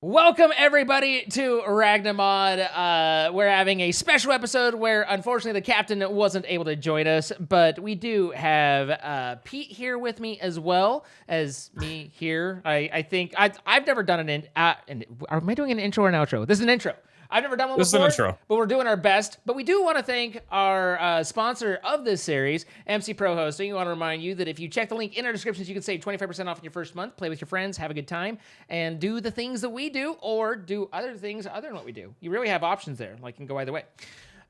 Welcome everybody to Ragnamod. We're having a special episode where unfortunately the captain wasn't able to join us, but we do have Pete here with me as well as me here. I think I've never done am I doing an intro or an outro? This is an intro. I've never done one before, but we're doing our best. But we do want to thank our sponsor of this series, MC Pro Hosting. We want to remind you that if you check the link in our descriptions, you can save 25% off in your first month, play with your friends, have a good time, and do the things that we do, or do other things other than what we do. You really have options there. Like, you can go either way.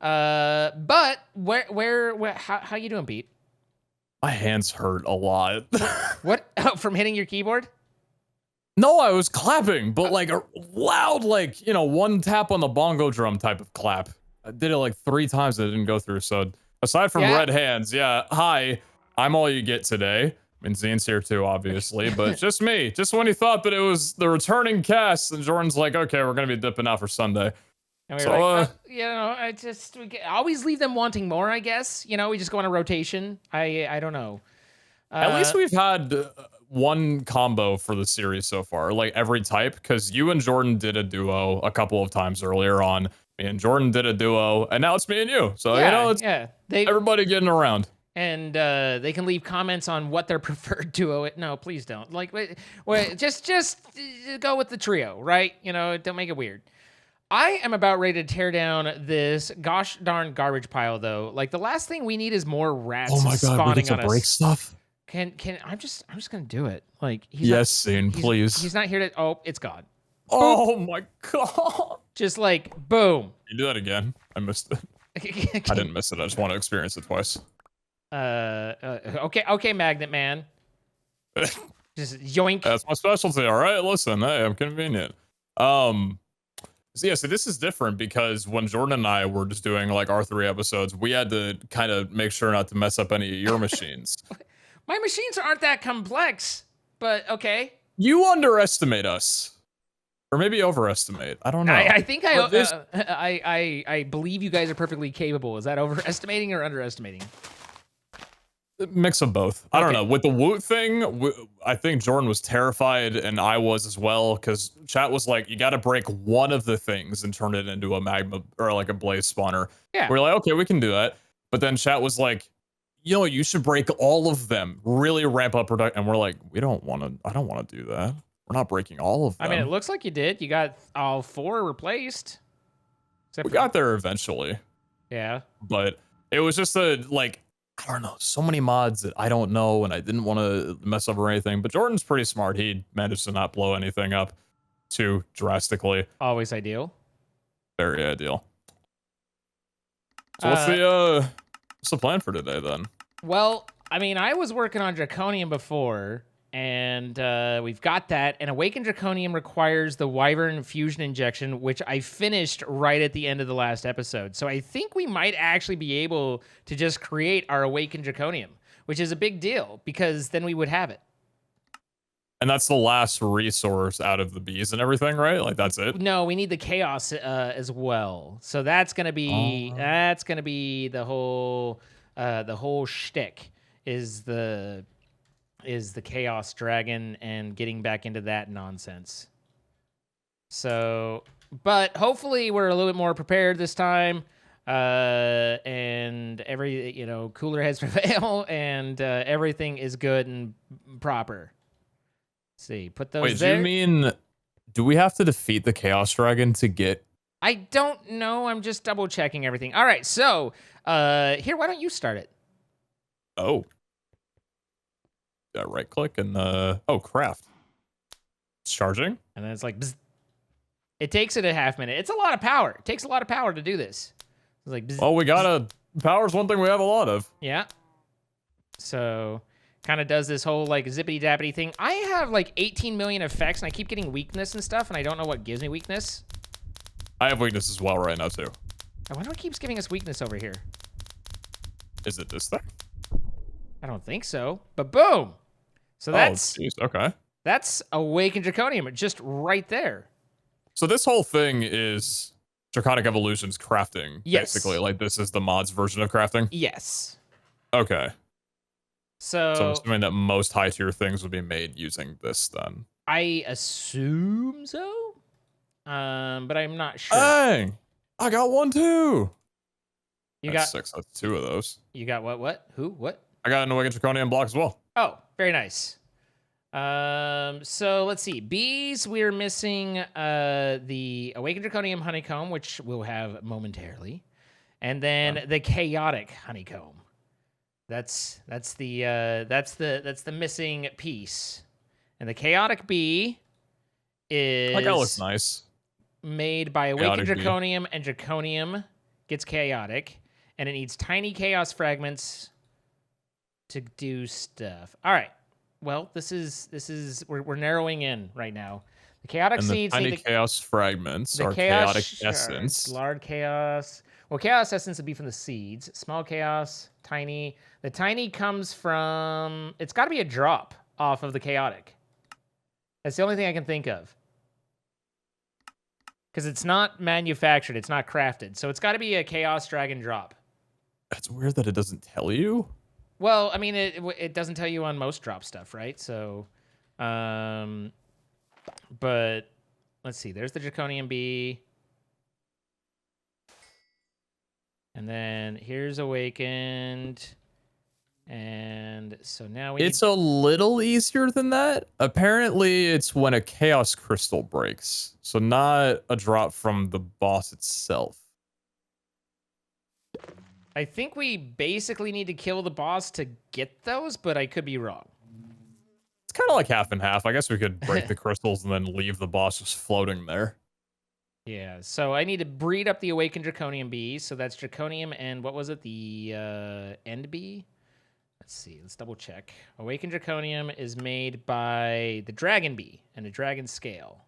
But how you doing, Pete? My hands hurt a lot. What? Oh, from hitting your keyboard? No, I was clapping, but like a loud, like, you know, one tap on the bongo drum type of clap. I did it like 3 times and it didn't go through. So aside from red hands, yeah, hi, I'm all you get today. I mean, Zane's here too, obviously, but just me. Just when he thought that it was the returning cast, and Jordan's like, okay, we're going to be dipping out for Sunday. And we were like, you know, we always leave them wanting more, I guess. You know, we just go on a rotation. I don't know. At least we've had one combo for the series so far, like every type, because you and Jordan did a duo a couple of times earlier on. Me and Jordan did a duo, and now it's me and you. So, you know, it's everybody getting around. And they can leave comments on what their preferred duo is. No, please don't. Like, wait, just go with the trio, right? You know, don't make it weird. I am about ready to tear down this gosh darn garbage pile, though. Like, the last thing we need is more rats spawning on us. Oh my God, we get to break stuff? I'm just gonna do it. Like, Zane, please. He's not here to. Oh, it's gone. Oh my God! Just like boom. You do that again? I missed it. I didn't miss it. I just want to experience it twice. Okay, Magnet Man. Just yoink. That's my specialty. All right, listen. Hey, I'm convenient. So yeah, so this is different because when Jordan and I were just doing like our 3 episodes, we had to kind of make sure not to mess up any of your machines. My machines aren't that complex, but okay. You underestimate us, or maybe overestimate. I don't know. I think I believe you guys are perfectly capable. Is that overestimating or underestimating? Mix of both. I don't know. With the Woot thing, I think Jordan was terrified, and I was as well, because chat was like, you got to break one of the things and turn it into a magma or like a blaze spawner. Yeah. We're like, okay, we can do that. But then chat was like, you know, you should break all of them, really ramp up production. And we're like, I don't want to do that. We're not breaking all of them. I mean, it looks like you did. You got all 4 replaced. We got there eventually. Yeah. But it was just I don't know, so many mods that I don't know, and I didn't want to mess up or anything. But Jordan's pretty smart. He managed to not blow anything up too drastically. Always ideal. Very ideal. So what's the plan for today then? Well, I mean, I was working on Draconium before, and we've got that. And Awakened Draconium requires the Wyvern Fusion Injection, which I finished right at the end of the last episode. So I think we might actually be able to just create our Awakened Draconium, which is a big deal, because then we would have it. And that's the last resource out of the bees and everything, right? Like, that's it? No, we need the chaos as well. So that's gonna be the whole shtick is the chaos dragon and getting back into that nonsense. So, but hopefully we're a little bit more prepared this time. And cooler heads prevail, and everything is good and proper. See, put those there. Wait, do you mean, do we have to defeat the Chaos Dragon to get... I don't know. I'm just double checking everything. All right, so here, why don't you start it? Oh. Right click and craft. It's charging. And then it's like, bzz. It takes it a half minute. It's a lot of power. It takes a lot of power to do this. It's like, bzz, well, we gotta, power's one thing we have a lot of. Yeah. So kind of does this whole like zippity dappity thing. I have like 18 million effects, and I keep getting weakness and stuff, and I don't know what gives me weakness. I have weakness as well right now too. I wonder what keeps giving us weakness over here. Is it this thing? I don't think so, but boom. So that's okay. That's Awakened Draconium, just right there. So this whole thing is Draconic Evolutions crafting, basically. Like, this is the mods version of crafting? Yes. Okay. So I'm assuming that most high tier things would be made using this then. I assume so. but I'm not sure. Dang! I got one too. You That's got 6. That's 2 of those. You got what? What? Who? What? I got an Awakened Draconian block as well. Oh, very nice. So let's see. Bees, we're missing the Awakened Draconium Honeycomb, which we'll have momentarily, and then the Chaotic Honeycomb. That's the missing piece. And the Chaotic Bee is That guy looks nice. Made by Awakened Chaotic Draconium, and Draconium gets Chaotic, and it needs tiny Chaos fragments to do stuff. All right. Well, we're narrowing in right now. The Chaotic and Seeds the tiny need the Chaos fragments the are chaos Chaotic shards, Essence. Large Chaos. Well, Chaos Essence would be from the seeds. Small Chaos, Tiny. The Tiny comes from... It's got to be a drop off of the Chaotic. That's the only thing I can think of. Because it's not manufactured. It's not crafted. So it's got to be a Chaos Dragon drop. That's weird that it doesn't tell you. Well, I mean, it doesn't tell you on most drop stuff, right? So, but let's see. There's the Draconian Bee. And then here's Awakened. And so now we It's a little easier than that. Apparently, it's when a Chaos Crystal breaks. So not a drop from the boss itself. I think we basically need to kill the boss to get those, but I could be wrong. It's kind of like half and half. I guess we could break the crystals and then leave the boss just floating there. Yeah, so I need to breed up the Awakened Draconium Bee. So that's Draconium and what was it? The End Bee? Let's see. Let's double check. Awakened Draconium is made by the Dragon Bee and a Dragon Scale.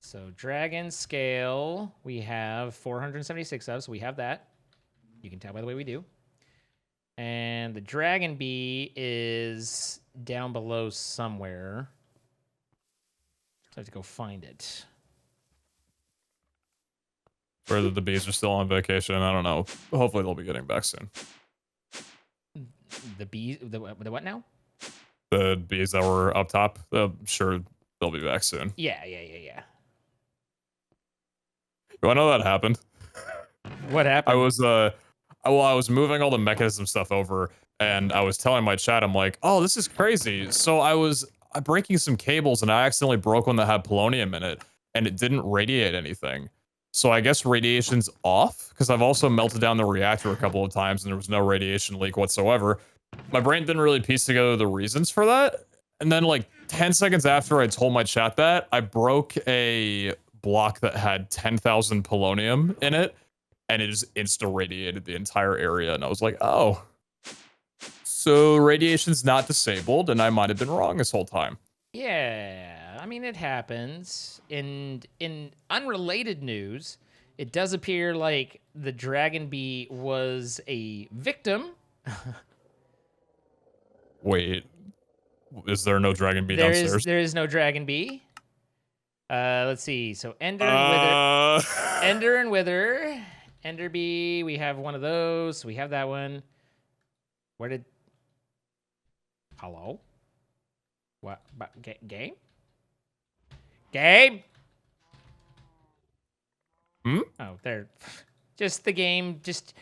So Dragon Scale, we have 476 of, so we have that. You can tell by the way we do. And the Dragon Bee is down below somewhere. So I have to go find it. Whether the bees are still on vacation, I don't know. Hopefully they'll be getting back soon. The bees, the what now? The bees that were up top, I'm sure they'll be back soon. Yeah. Do I know that happened? What happened? I was moving all the mechanism stuff over, and I was telling my chat, I'm like, oh, this is crazy. So I was breaking some cables, and I accidentally broke one that had polonium in it, and it didn't radiate anything. So I guess radiation's off, because I've also melted down the reactor a couple of times, and there was no radiation leak whatsoever. My brain didn't really piece together the reasons for that. And then like 10 seconds after I told my chat that, I broke a block that had 10,000 polonium in it, and it just insta-radiated the entire area. And I was like, oh. So radiation's not disabled, and I might have been wrong this whole time. Yeah, I mean, it happens. In unrelated news, it does appear like the Dragon Bee was a victim. Wait, is there no Dragon Bee downstairs? There is no Dragon Bee. Let's see. So Ender and Wither. Ender and Wither. Ender Bee, we have one of those. So we have that one. Where did... Hello? What? Game? Game? Hmm? Oh, there. Just the game. Just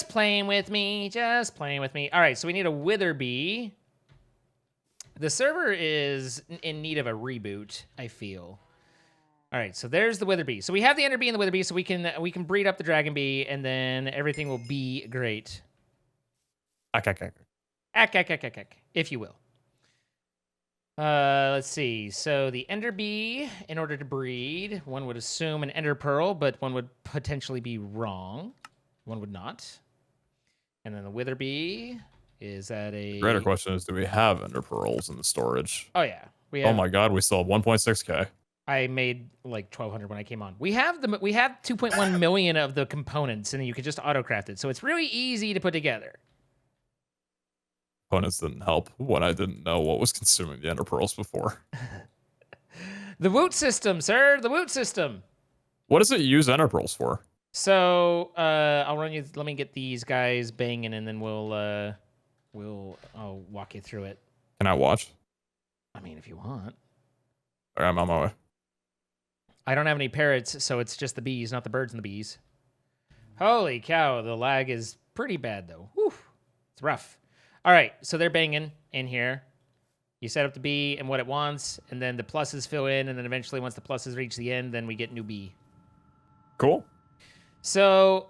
playing with me. Just playing with me. All right, so we need a Wither Bee. The server is in need of a reboot, I feel. All right, so there's the Wither Bee. So we have the Ender Bee and the Wither Bee, so we can breed up the Dragon Bee, and then everything will be great. If you will. Let's see. So the Ender Bee, in order to breed, one would assume an Ender Pearl, but one would potentially be wrong. One would not. And then the Wither Bee is at a... The greater question is, do we have Ender Pearls in the storage? Oh, yeah. We have... Oh my god, we still have 1.6k. I made like 1,200 when I came on. We have 2.1 million of the components, and you can just auto-craft it. So it's really easy to put together. Components didn't help when I didn't know what was consuming the Ender Pearls before. The Woot system, sir. The Woot system. What does it use Ender Pearls for? So I'll run you. Let me get these guys banging, and then I'll walk you through it. Can I watch? I mean, if you want. I'm on my way. I don't have any parrots, so it's just the bees, not the birds and the bees. Holy cow, the lag is pretty bad, though. Whew. It's rough. All right, so they're banging in here. You set up the bee and what it wants, and then the pluses fill in, and then eventually once the pluses reach the end, then we get new bee. Cool. So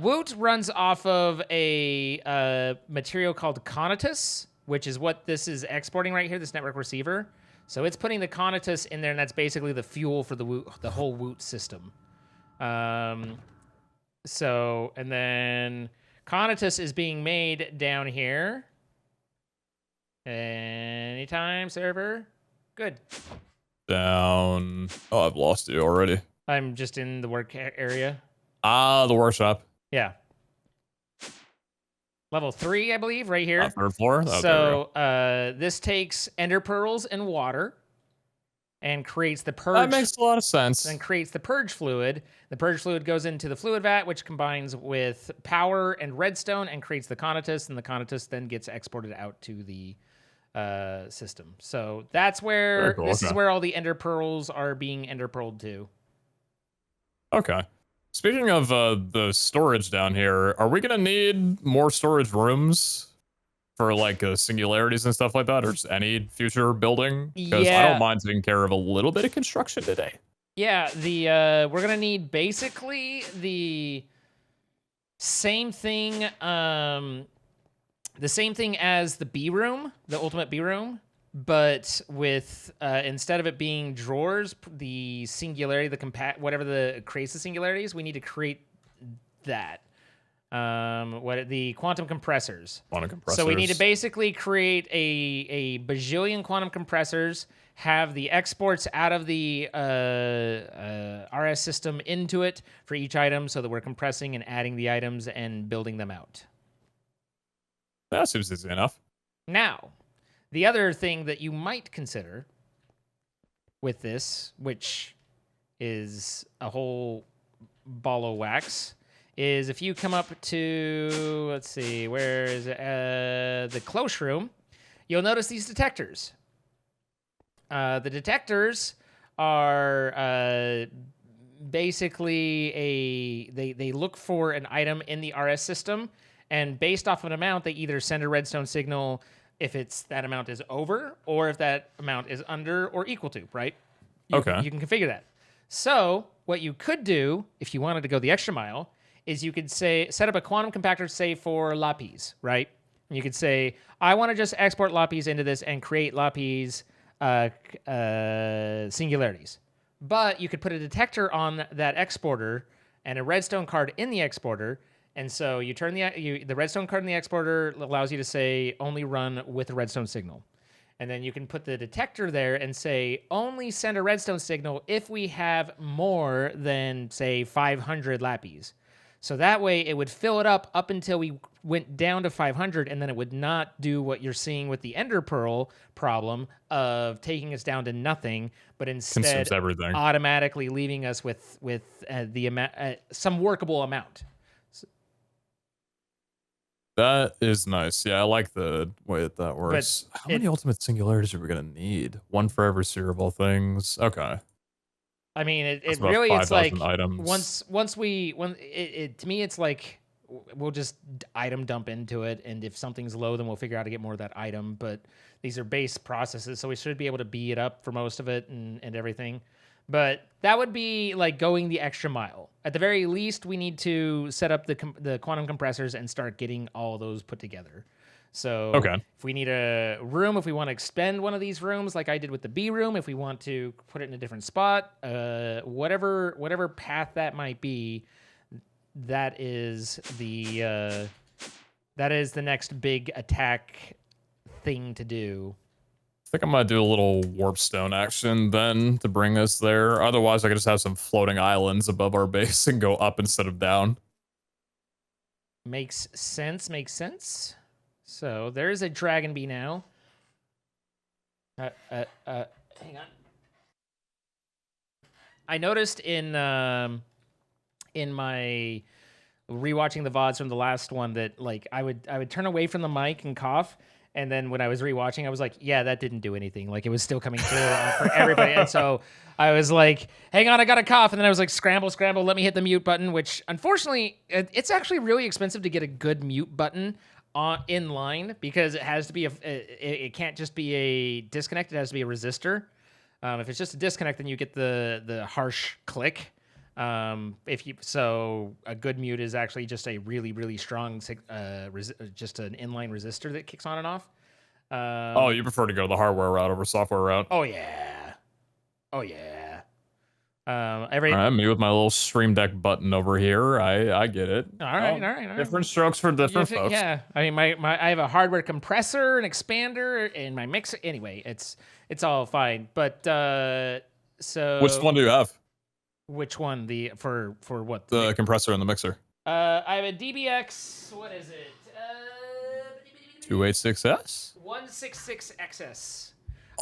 Woot runs off of a material called Conatus, which is what this is exporting right here, this network receiver. So it's putting the Conatus in there, and that's basically the fuel for the whole Woot system. So, and then Conatus is being made down here. Anytime, server. Good. Down. Oh, I've lost you already. I'm just in the work area. Ah, the workshop. Yeah. Level 3, I believe, right here. Third floor. Oh, so this takes ender pearls and water and creates the purge. That makes a lot of sense. And creates the purge fluid. The purge fluid goes into the fluid vat, which combines with power and redstone and creates the Conatus, and the Conatus then gets exported out to the system. So that's where this is where all the ender pearls are being ender pearled to. Okay. Speaking of the storage down here, are we gonna need more storage rooms for like singularities and stuff like that, or just any future building? Because I don't mind taking care of a little bit of construction today. Yeah, we're gonna need basically the same thing, as the B room, the ultimate B room, but with instead of it being drawers, the singularity, whatever creates the singularities, we need to create that. The quantum compressors. Quantum compressors. So we need to basically create a bajillion quantum compressors, have the exports out of the RS system into it for each item, so that we're compressing and adding the items and building them out. That seems easy enough. Now, the other thing that you might consider with this, which is a whole ball of wax, is if you come up to, let's see, where is it? The close room, you'll notice these detectors. The detectors are basically they look for an item in the RS system, and based off of an amount, they either send a redstone signal if that amount is over, or if that amount is under or equal to, right? You can configure that. So what you could do, if you wanted to go the extra mile, is you could set up a quantum compactor, say for lapis, right? And you could say, I want to just export lapis into this and create lapis singularities. But you could put a detector on that exporter and a redstone card in the exporter. And so you turn the redstone card in the exporter allows you to say only run with a redstone signal. And then you can put the detector there and say only send a redstone signal if we have more than, say, 500 lapis. So that way it would fill it up until we went down to 500, and then it would not do what you're seeing with the Ender Pearl problem of taking us down to nothing, but instead automatically leaving us with the amount, some workable amount. That is nice. Yeah, I like the way that works. But how many ultimate singularities are we gonna need? One for every series of all things. Okay. I mean, it really, it's like items. to me, it's like we'll just item dump into it, and if something's low, then we'll figure out how to get more of that item. But these are base processes, so we should be able to beat it up for most of it and everything. But that would be like going the extra mile. At the very least, we need to set up the quantum compressors and start getting all those put together. So if we need a room, if we want to expend one of these rooms, like I did with the B room, if we want to put it in a different spot, whatever path that might be, that is the next big attack thing to do. I think I'm gonna do a little warp stone action then to bring us there. Otherwise, I could just have some floating islands above our base and go up instead of down. Makes sense. Makes sense. So there's a dragon bee now. Hang on. I noticed in my rewatching the VODs from the last one that like I would turn away from the mic and cough, And then when I was rewatching, I was like, yeah, that didn't do anything. Like, it was still coming through for everybody. And so I was like, hang on, I got a cough. And then I was like, scramble, scramble, let me hit the mute button, which unfortunately, it's actually really expensive to get a good mute button in line because it has to be, it can't just be a disconnect. It has to be a resistor. If it's just a disconnect, then you get the harsh click. So a good mute is actually just a really, really strong, just an inline resistor that kicks on and off. Oh, you prefer to go the hardware route over software route? Oh yeah. Oh yeah. All right, me with my little Stream Deck button over here. I get it. All right. Different strokes for different folks. Yeah. I mean, I have a hardware compressor, an expander, and my mixer. Anyway, it's all fine. But so which one do you have? Which one? For what? The compressor and the mixer. I have a DBX. What is it? 286S. 166XS.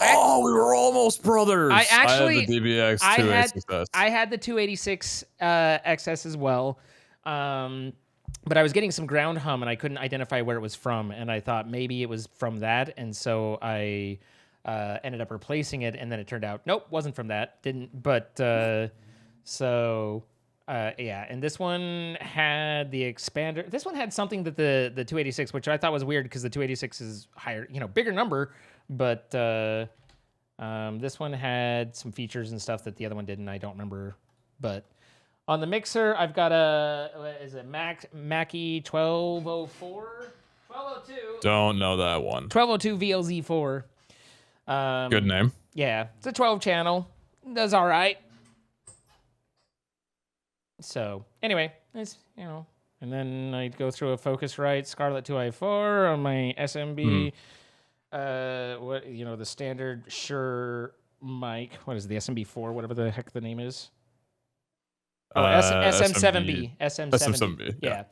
Oh, we were almost brothers. I actually had the DBX 286S. I had the 286 XS as well. But I was getting some ground hum and I couldn't identify where it was from, and I thought maybe it was from that, and so I ended up replacing it, and then it turned out nope, wasn't from that. Didn't, but yeah, and this one had the expander. This one had something that the 286, which I thought was weird because the 286 is higher, bigger number, but this one had some features and stuff that the other one didn't. I don't remember, but on the mixer, I've got Mackie 1204, 1202. Don't know that one. 1202 VLZ4. Good name. Yeah, it's a 12 channel. Does all right. So anyway, it's, and then I'd go through a Focusrite Scarlett 2i4 on my SMB. The standard Shure mic. What is it, the SMB4? Whatever the heck the name is. Oh, SM7B. SM7B. Yeah.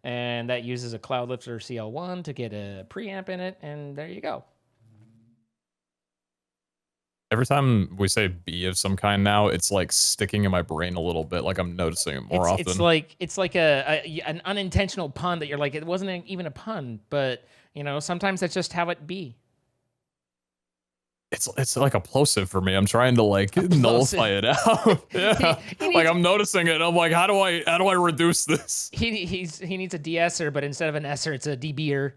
And that uses a Cloudlifter CL1 to get a preamp in it, and there you go. Every time we say B of some kind now, it's like sticking in my brain a little bit. Like I'm noticing it more often. It's like an unintentional pun that you're like, it wasn't even a pun, but sometimes that's just how it be. It's like a plosive for me. I'm trying to nullify it out. Yeah, I'm noticing it. I'm like, how do I reduce this? He needs a de-esser, but instead of an esser, it's a deb'er.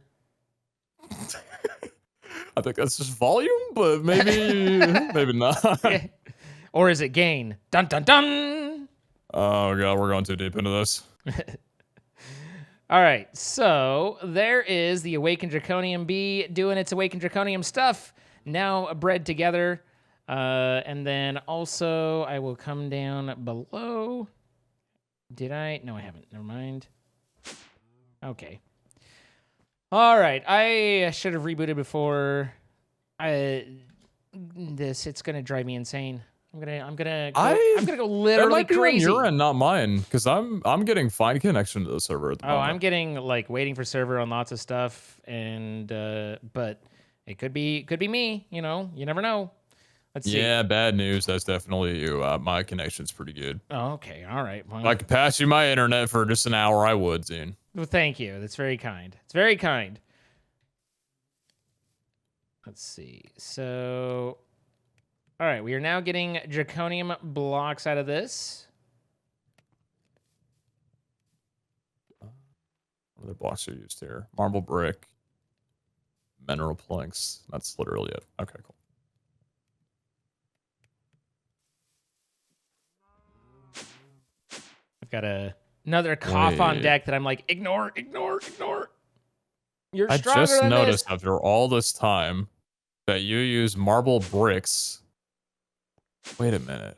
I think that's just volume, but maybe not. Yeah. Or is it gain? Dun dun dun. Oh god, we're going too deep into this. All right, so there is the Awakened Draconium B doing its Awakened Draconium stuff, now bred together. And then also I will come down below. Did I? No, I haven't. Never mind. Okay. All right, I should have rebooted before. It's gonna drive me insane. I'm gonna go literally crazy. Your end, not mine, because I'm getting fine connection to the server at the moment. I'm getting waiting for server on lots of stuff, and but it could be me. You never know. Let's see. Yeah, bad news. That's definitely you. My connection's pretty good. Oh, okay, all right. Well, if I could pass you my internet for just an hour, I would, Zine. Well, thank you. That's very kind. It's very kind. Let's see. So, all right, we are now getting Draconium blocks out of this. What other blocks are used here? Marble brick, mineral planks. That's literally it. Okay, cool. I've got another cough on deck that I'm like, ignore. You're stronger than this. I just noticed after all this time that you use marble bricks. Wait a minute.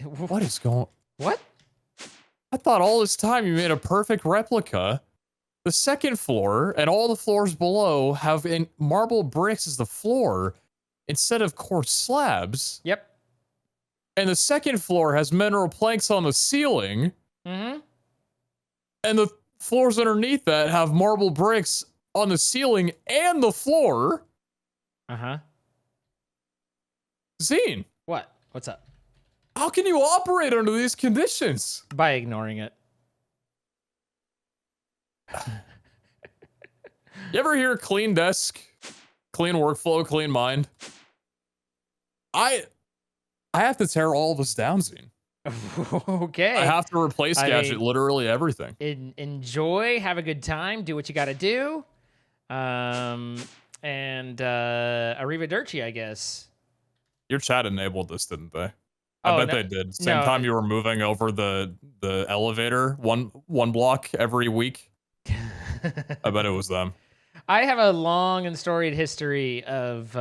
What is going? What? I thought all this time you made a perfect replica. The second floor and all the floors below have marble bricks as the floor instead of coarse slabs. Yep. And the second floor has mineral planks on the ceiling. Mm-hmm. And the floors underneath that have marble bricks on the ceiling and the floor. Uh-huh. Zine. What? What's up? How can you operate under these conditions? By ignoring it. You ever hear clean desk, clean workflow, clean mind? I have to tear all of this down, Zine. Okay. I have to replace Gadget literally everything. Enjoy, have a good time, do what you got to do. And arrivederci, I guess. Your chat enabled this, didn't they? Oh, I bet they did. Same time you were moving over the elevator one block every week. I bet it was them. I have a long and storied history of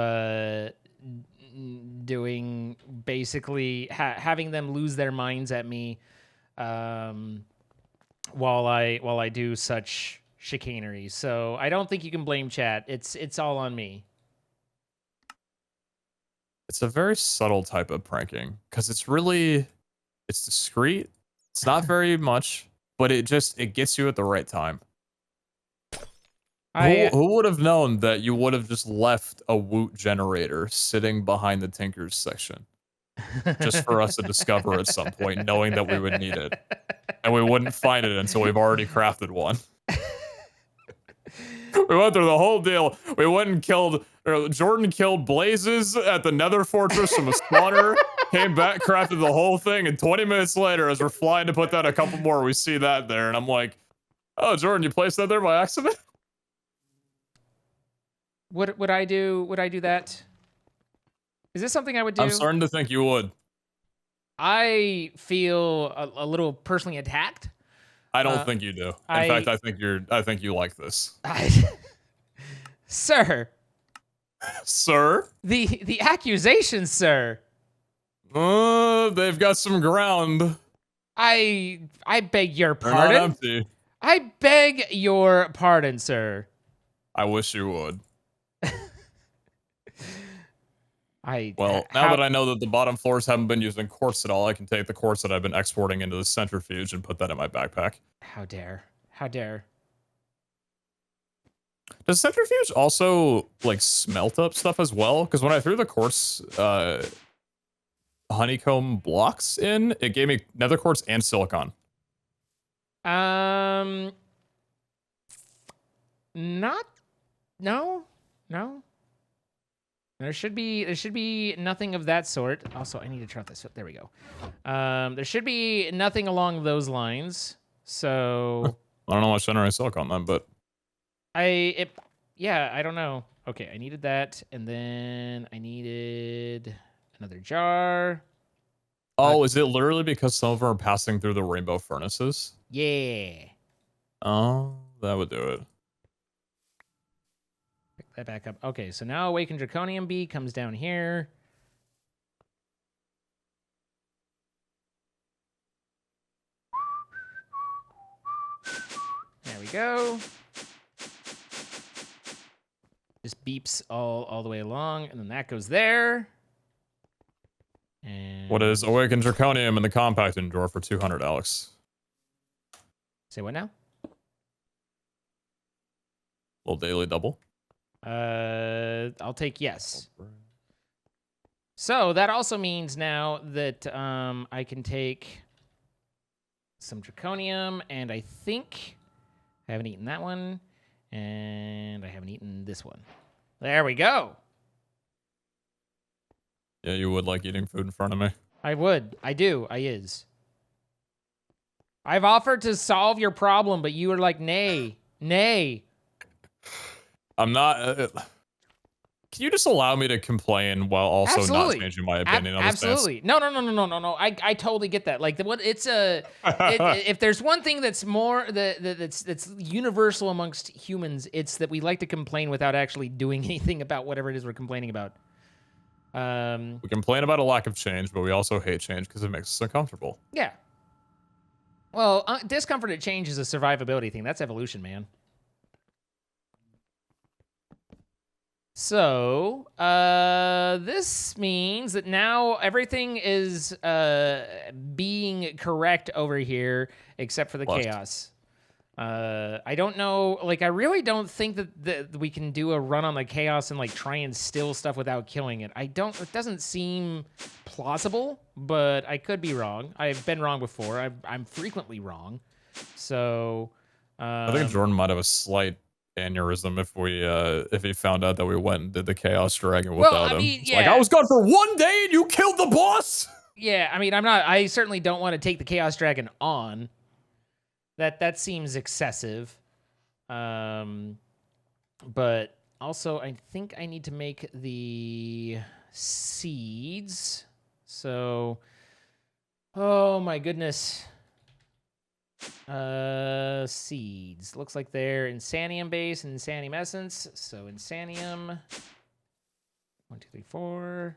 doing basically having them lose their minds at me while I do such chicanery. So I don't think you can blame chat. It's all on me. It's a very subtle type of pranking because it's discreet. It's not very much, but it gets you at the right time. Who would have known that you would have just left a Woot generator sitting behind the Tinkers section just for us to discover at some point, knowing that we would need it, and we wouldn't find it until we've already crafted one. We went through the whole deal. We went and Jordan killed Blazes at the Nether Fortress from a spawner, came back, crafted the whole thing, and 20 minutes later, as we're flying to put down a couple more, we see that there, and I'm like, oh, Jordan, you placed that there by accident? Would I do that? Is this something I would do? I'm starting to think you would. I feel a little personally attacked. I don't think you do. In fact, I think you like this. Sir. Sir? The accusations, sir. They've got some ground. I beg your They're pardon. not empty. I beg your pardon, sir. I wish you would. Now that I know that the bottom floors haven't been using quartz at all, I can take the quartz that I've been exporting into the centrifuge and put that in my backpack. How dare. How dare. Does centrifuge also, like, smelt up stuff as well? Because when I threw the quartz honeycomb blocks in, it gave me nether quartz and silicon. No. There should be nothing of that sort. Also, I need to try this. There we go. There should be nothing along those lines. So I don't know why I silicon then, but yeah, I don't know. Okay, I needed that, and then I needed another jar. Oh, is it literally because some of them are passing through the rainbow furnaces? Yeah. Oh, that would do it. Pick that back up. Okay, so now Awakened Draconium Bee comes down here. There we go. Just beeps all the way along, and then that goes there. And what is Awakened Draconium in the compacting drawer for 200, Alex? Say what now? Little daily double. I'll take yes. So that also means now that I can take some draconium, and I think I haven't eaten that one, and I haven't eaten this one. There we go. Yeah, you would like eating food in front of me. I would. I do. I is. I've offered to solve your problem, but you were like, nay. I'm not. Can you just allow me to complain while also not changing my opinion on this? Absolutely. No. I totally get that. Like, if there's one thing that's more that's universal amongst humans, it's that we like to complain without actually doing anything about whatever it is we're complaining about. We complain about a lack of change, but we also hate change because it makes us uncomfortable. Yeah. Well, discomfort at change is a survivability thing. That's evolution, man. So, this means that now everything is being correct over here, except for the chaos. I don't know, like, I really don't think that we can do a run on the chaos and, like, try and steal stuff without killing it. It doesn't seem plausible, but I could be wrong. I've been wrong before. I'm frequently wrong. So, I think Jordan might have a slight aneurysm if he found out that we went and did the Chaos Dragon Well, without I him. mean, It's like, I yeah. was gone for 1 day and you killed the boss? Yeah, I mean, I certainly don't want to take the Chaos Dragon on. That seems excessive. But also, I think I need to make the seeds. So, oh my goodness. Seeds. Looks like they're Insanium base and Insanium essence. So Insanium. 1, 2, 3, 4.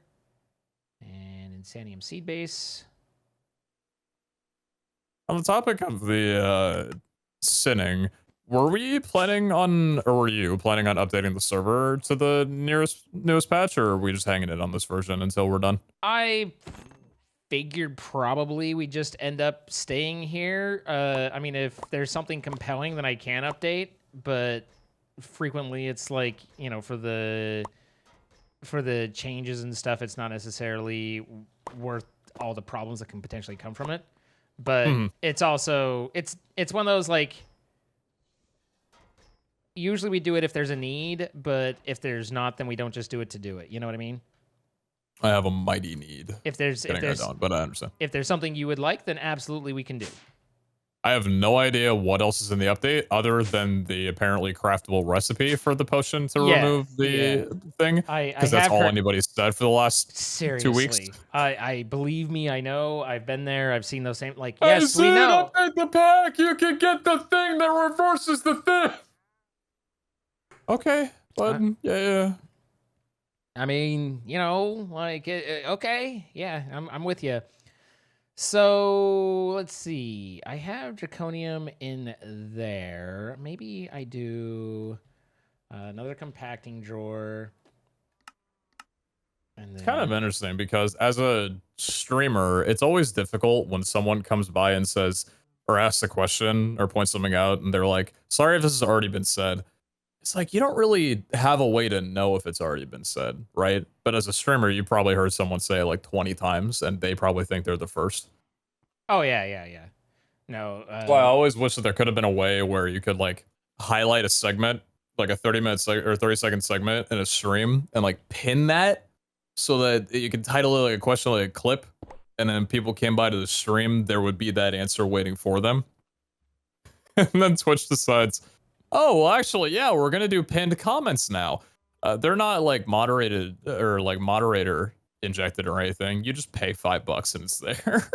And Insanium seed base. On the topic of the sinning, were you planning on updating the server to the newest patch, or are we just hanging it on this version until we're done? I figured probably we just end up staying here. I mean, if there's something compelling, then I can update, but frequently it's like, you know, for the changes and stuff, it's not necessarily worth all the problems that can potentially come from it. But it's also, it's one of those, like, usually we do it if there's a need, but if there's not, then we don't just do it to do it. You know what I mean? I have a mighty need. If there's but I understand. If there's something you would like, then absolutely we can do. I have no idea what else is in the update other than the apparently craftable recipe for the potion to remove the thing. Because that's all anybody's said for the last 2 weeks. I believe me, I know. I've been there. I've seen those same, like, yes, we know. Update the pack. You can get the thing that reverses the thing. Okay, but yeah. I mean, you know, like, okay, yeah, I'm with you. So let's see. I have Draconium in there. Maybe I do another compacting drawer. And then... It's kind of interesting because as a streamer, it's always difficult when someone comes by and says or asks a question or points something out and they're like, sorry if this has already been said. It's like, you don't really have a way to know if it's already been said, right? But as a streamer, you probably heard someone say it like 20 times and they probably think they're the first. Oh, yeah. No. Well, I always wish that there could have been a way where you could like highlight a segment, like a 30-second segment in a stream and like pin that so that you could title it like a question, like a clip. And then people came by to the stream, there would be that answer waiting for them. And then Twitch decides, oh, well, actually, yeah, we're going to do pinned comments now. They're not like moderated or like moderator injected or anything. You just pay $5 and it's there.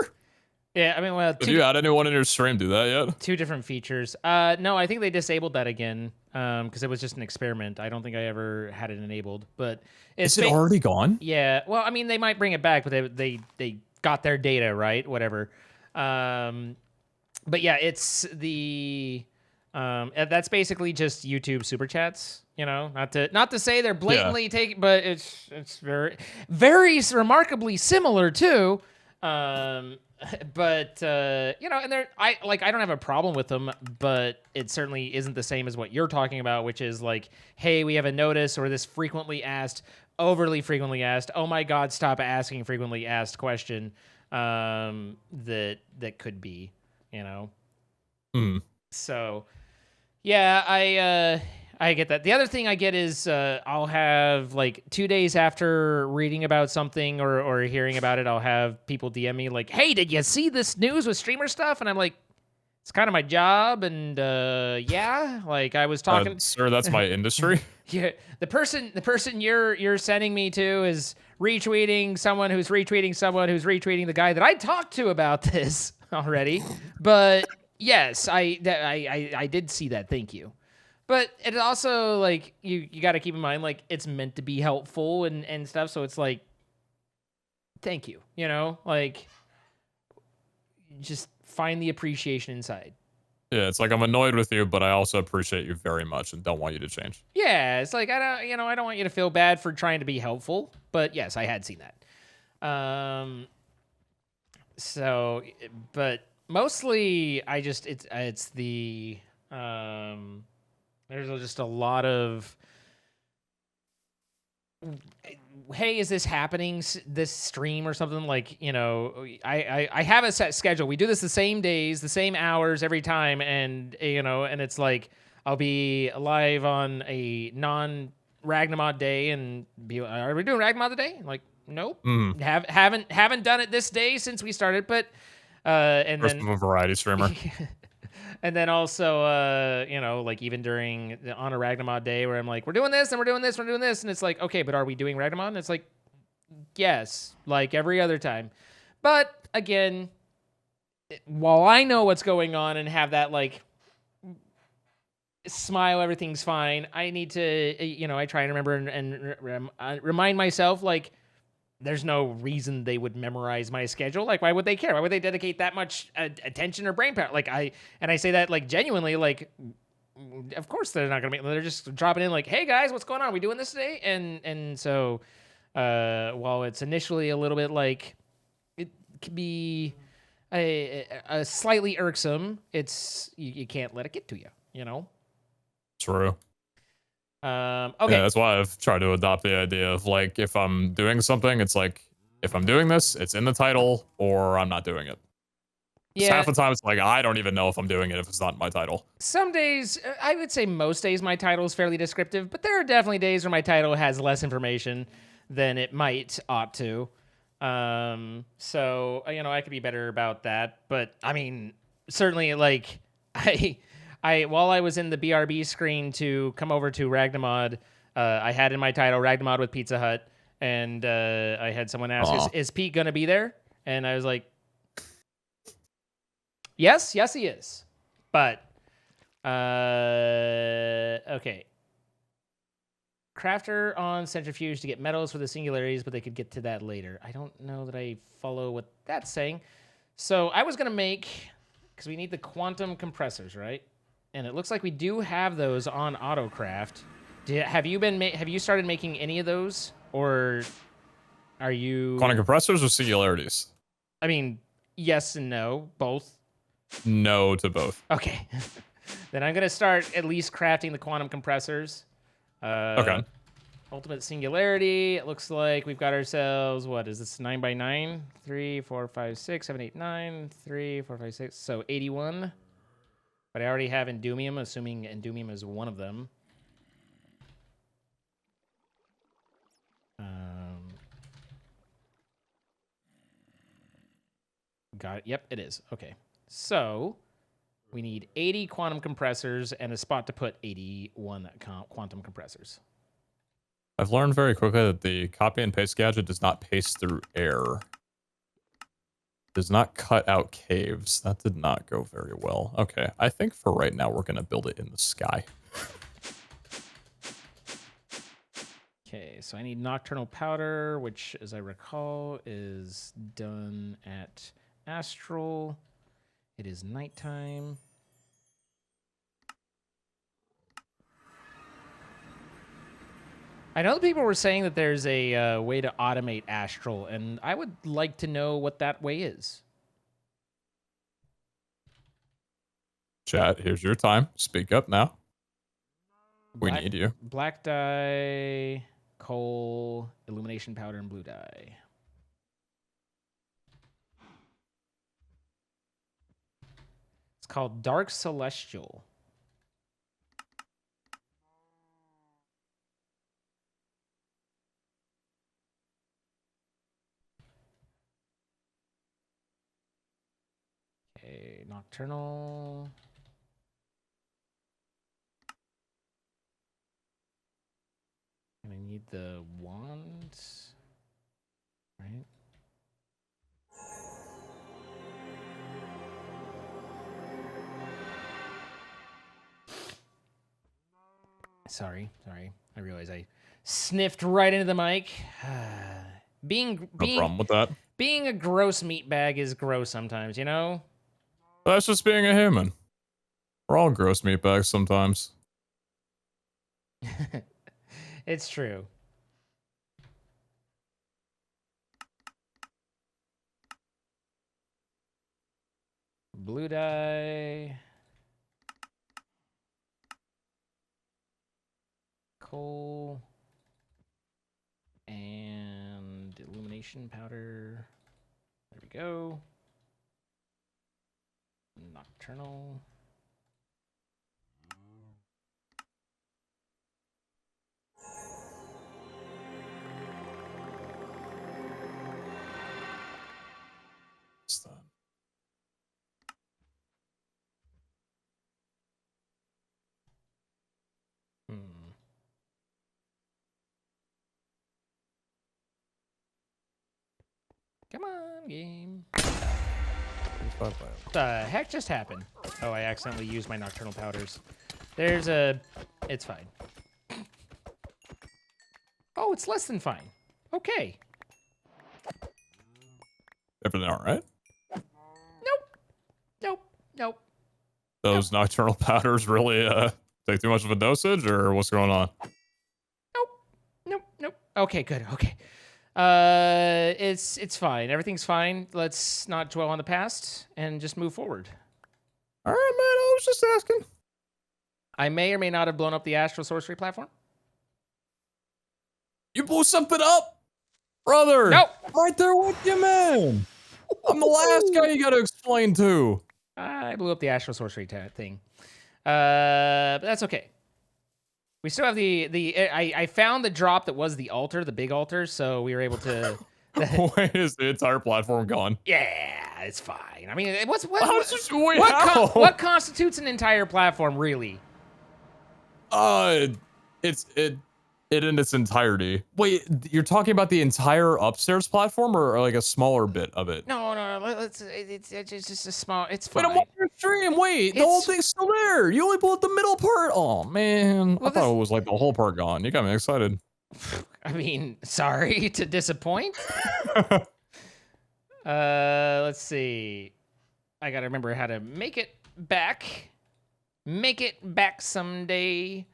Yeah, I mean, well, have you had anyone in your stream do that yet? 2 different features. No, I think they disabled that again because it was just an experiment. I don't think I ever had it enabled. But is it already gone? Yeah. Well, I mean, they might bring it back, but they got their data right. Whatever. But yeah, it's the that's basically just YouTube super chats. You know, not to say they're blatantly taking, but it's very remarkably similar too. But you know, and I don't have a problem with them, but it certainly isn't the same as what you're talking about, which is like, hey, we have a notice or this overly frequently asked, oh my God, stop asking frequently asked question that could be, you know. So yeah, I get that. The other thing I get is I'll have like 2 days after reading about something or hearing about it, I'll have people DM me like, hey, did you see this news with streamer stuff? And I'm like, it's kind of my job. And yeah, like I was talking. Sir, that's my industry. Yeah, the person you're sending me to is retweeting someone who's retweeting the guy that I talked to about this already. But yes, I did see that. Thank you. But it also, like, you got to keep in mind, like, it's meant to be helpful and stuff. So it's like, thank you, you know, like, just find the appreciation inside. Yeah, it's like, I'm annoyed with you, but I also appreciate you very much and don't want you to change. Yeah, it's like, I don't want you to feel bad for trying to be helpful. But yes, I had seen that. So, but mostly it's the, there's just a lot of, hey, is this happening this stream or something? Like, you know, I have a set schedule. We do this the same days, the same hours every time. And, you know, and it's like, I'll be live on a non-Ragnamod day and be, are we doing Ragnamod today? Like, nope. Haven't done it this day since we started, but and First then of a variety streamer. and then also you know, like even during on a Ragnamod day where I'm like, we're doing this and we're doing this, we're doing this, and it's like, okay, but are we doing Ragnamod? And it's like, yes, like every other time. But again, while I know what's going on and have that like smile, everything's fine, I need to, you know, I try and remember and remind myself, like, there's no reason they would memorize my schedule. Like, why would they care? Why would they dedicate that much attention or brain power? Like, I say that like genuinely, like, of course they're not gonna they're just dropping in like, hey guys, what's going on? Are we doing this today? And so while it's initially a little bit like, it could be a slightly irksome, it's you can't let it get to you, you know. True. Okay. Yeah, that's why I've tried to adopt the idea of like, if I'm doing something, it's like, if I'm doing this, it's in the title, or I'm not doing it. Yeah. Half the time it's like, I don't even know if I'm doing it if it's not in my title. Some days, I would say most days my title is fairly descriptive, but there are definitely days where my title has less information than it might ought to. So, you know, I could be better about that. But, I mean, certainly, like, while I was in the BRB screen to come over to Ragnamod, I had in my title Ragnamod with PeteZahHutt, and I had someone ask, is Pete going to be there? And I was like, yes, he is. But, okay. Crafter on centrifuge to get metals for the singularities, but they could get to that later. I don't know that I follow what that's saying. So I was going to make, because we need the quantum compressors, right? And it looks like we do have those on AutoCraft. Have you started making any of those, or are you... Quantum compressors or singularities? I mean, yes and no, both. No to both. Okay. Then I'm going to start at least crafting the quantum compressors. Okay. Ultimate singularity. It looks like we've got ourselves, what is this, 9 by 9? 3, 4, 5, 6, 7, 8, 9. 3, 4, 5, 6. So 81. But I already have Endumium, assuming Endumium is one of them. Got it. Yep, it is. Okay. So we need 80 quantum compressors and a spot to put 81 quantum compressors. I've learned very quickly that the copy and paste gadget does not paste through air. Does not cut out caves. That did not go very well. Okay, I think for right now we're gonna build it in the sky. Okay, so I need nocturnal powder, which, as I recall, is done at Astral. It is nighttime. I know that people were saying that there's a way to automate Astral, and I would like to know what that way is. Chat, here's your time. Speak up now. We need you. Black dye, coal, illumination powder, and blue dye. It's called Dark Celestial. Okay, nocturnal. And I need the wand, right? Sorry. I realize I sniffed right into the mic. No problem with that. Being a gross meatbag is gross sometimes, you know? That's just being a human. We're all gross meatbags sometimes. It's true. Blue dye. Coal. And illumination powder. There we go. Nocturnal. Come on, game. 35 by What the heck just happened? Oh, I accidentally used my nocturnal powders. There's a... It's fine. Oh, it's less than fine. Okay. Everything all right? Nope. Those nocturnal powders really take too much of a dosage, or what's going on? Nope. Okay, good. Okay. It's fine. Everything's fine. Let's not dwell on the past and just move forward. All right, man. I was just asking. I may or may not have blown up the astral sorcery platform. You blew something up, brother. Nope. Right there with you, man. I'm the last guy you got to explain to. I blew up the astral sorcery thing. But that's okay. We still have I found the drop that was the altar, the big altar, so we were able to... Wait, is the entire platform gone? Yeah, it's fine. I mean, what constitutes an entire platform, really? It's in its entirety. Wait, you're talking about the entire upstairs platform, or like a smaller bit of it? No. It's just a small. It's fine. Wait, I'm watching your stream. Wait, the whole thing's still there. You only blew up the middle part. Oh man, I thought it was like the whole part gone. You got me excited. I mean, sorry to disappoint. Let's see. I gotta remember how to make it back. Make it back someday.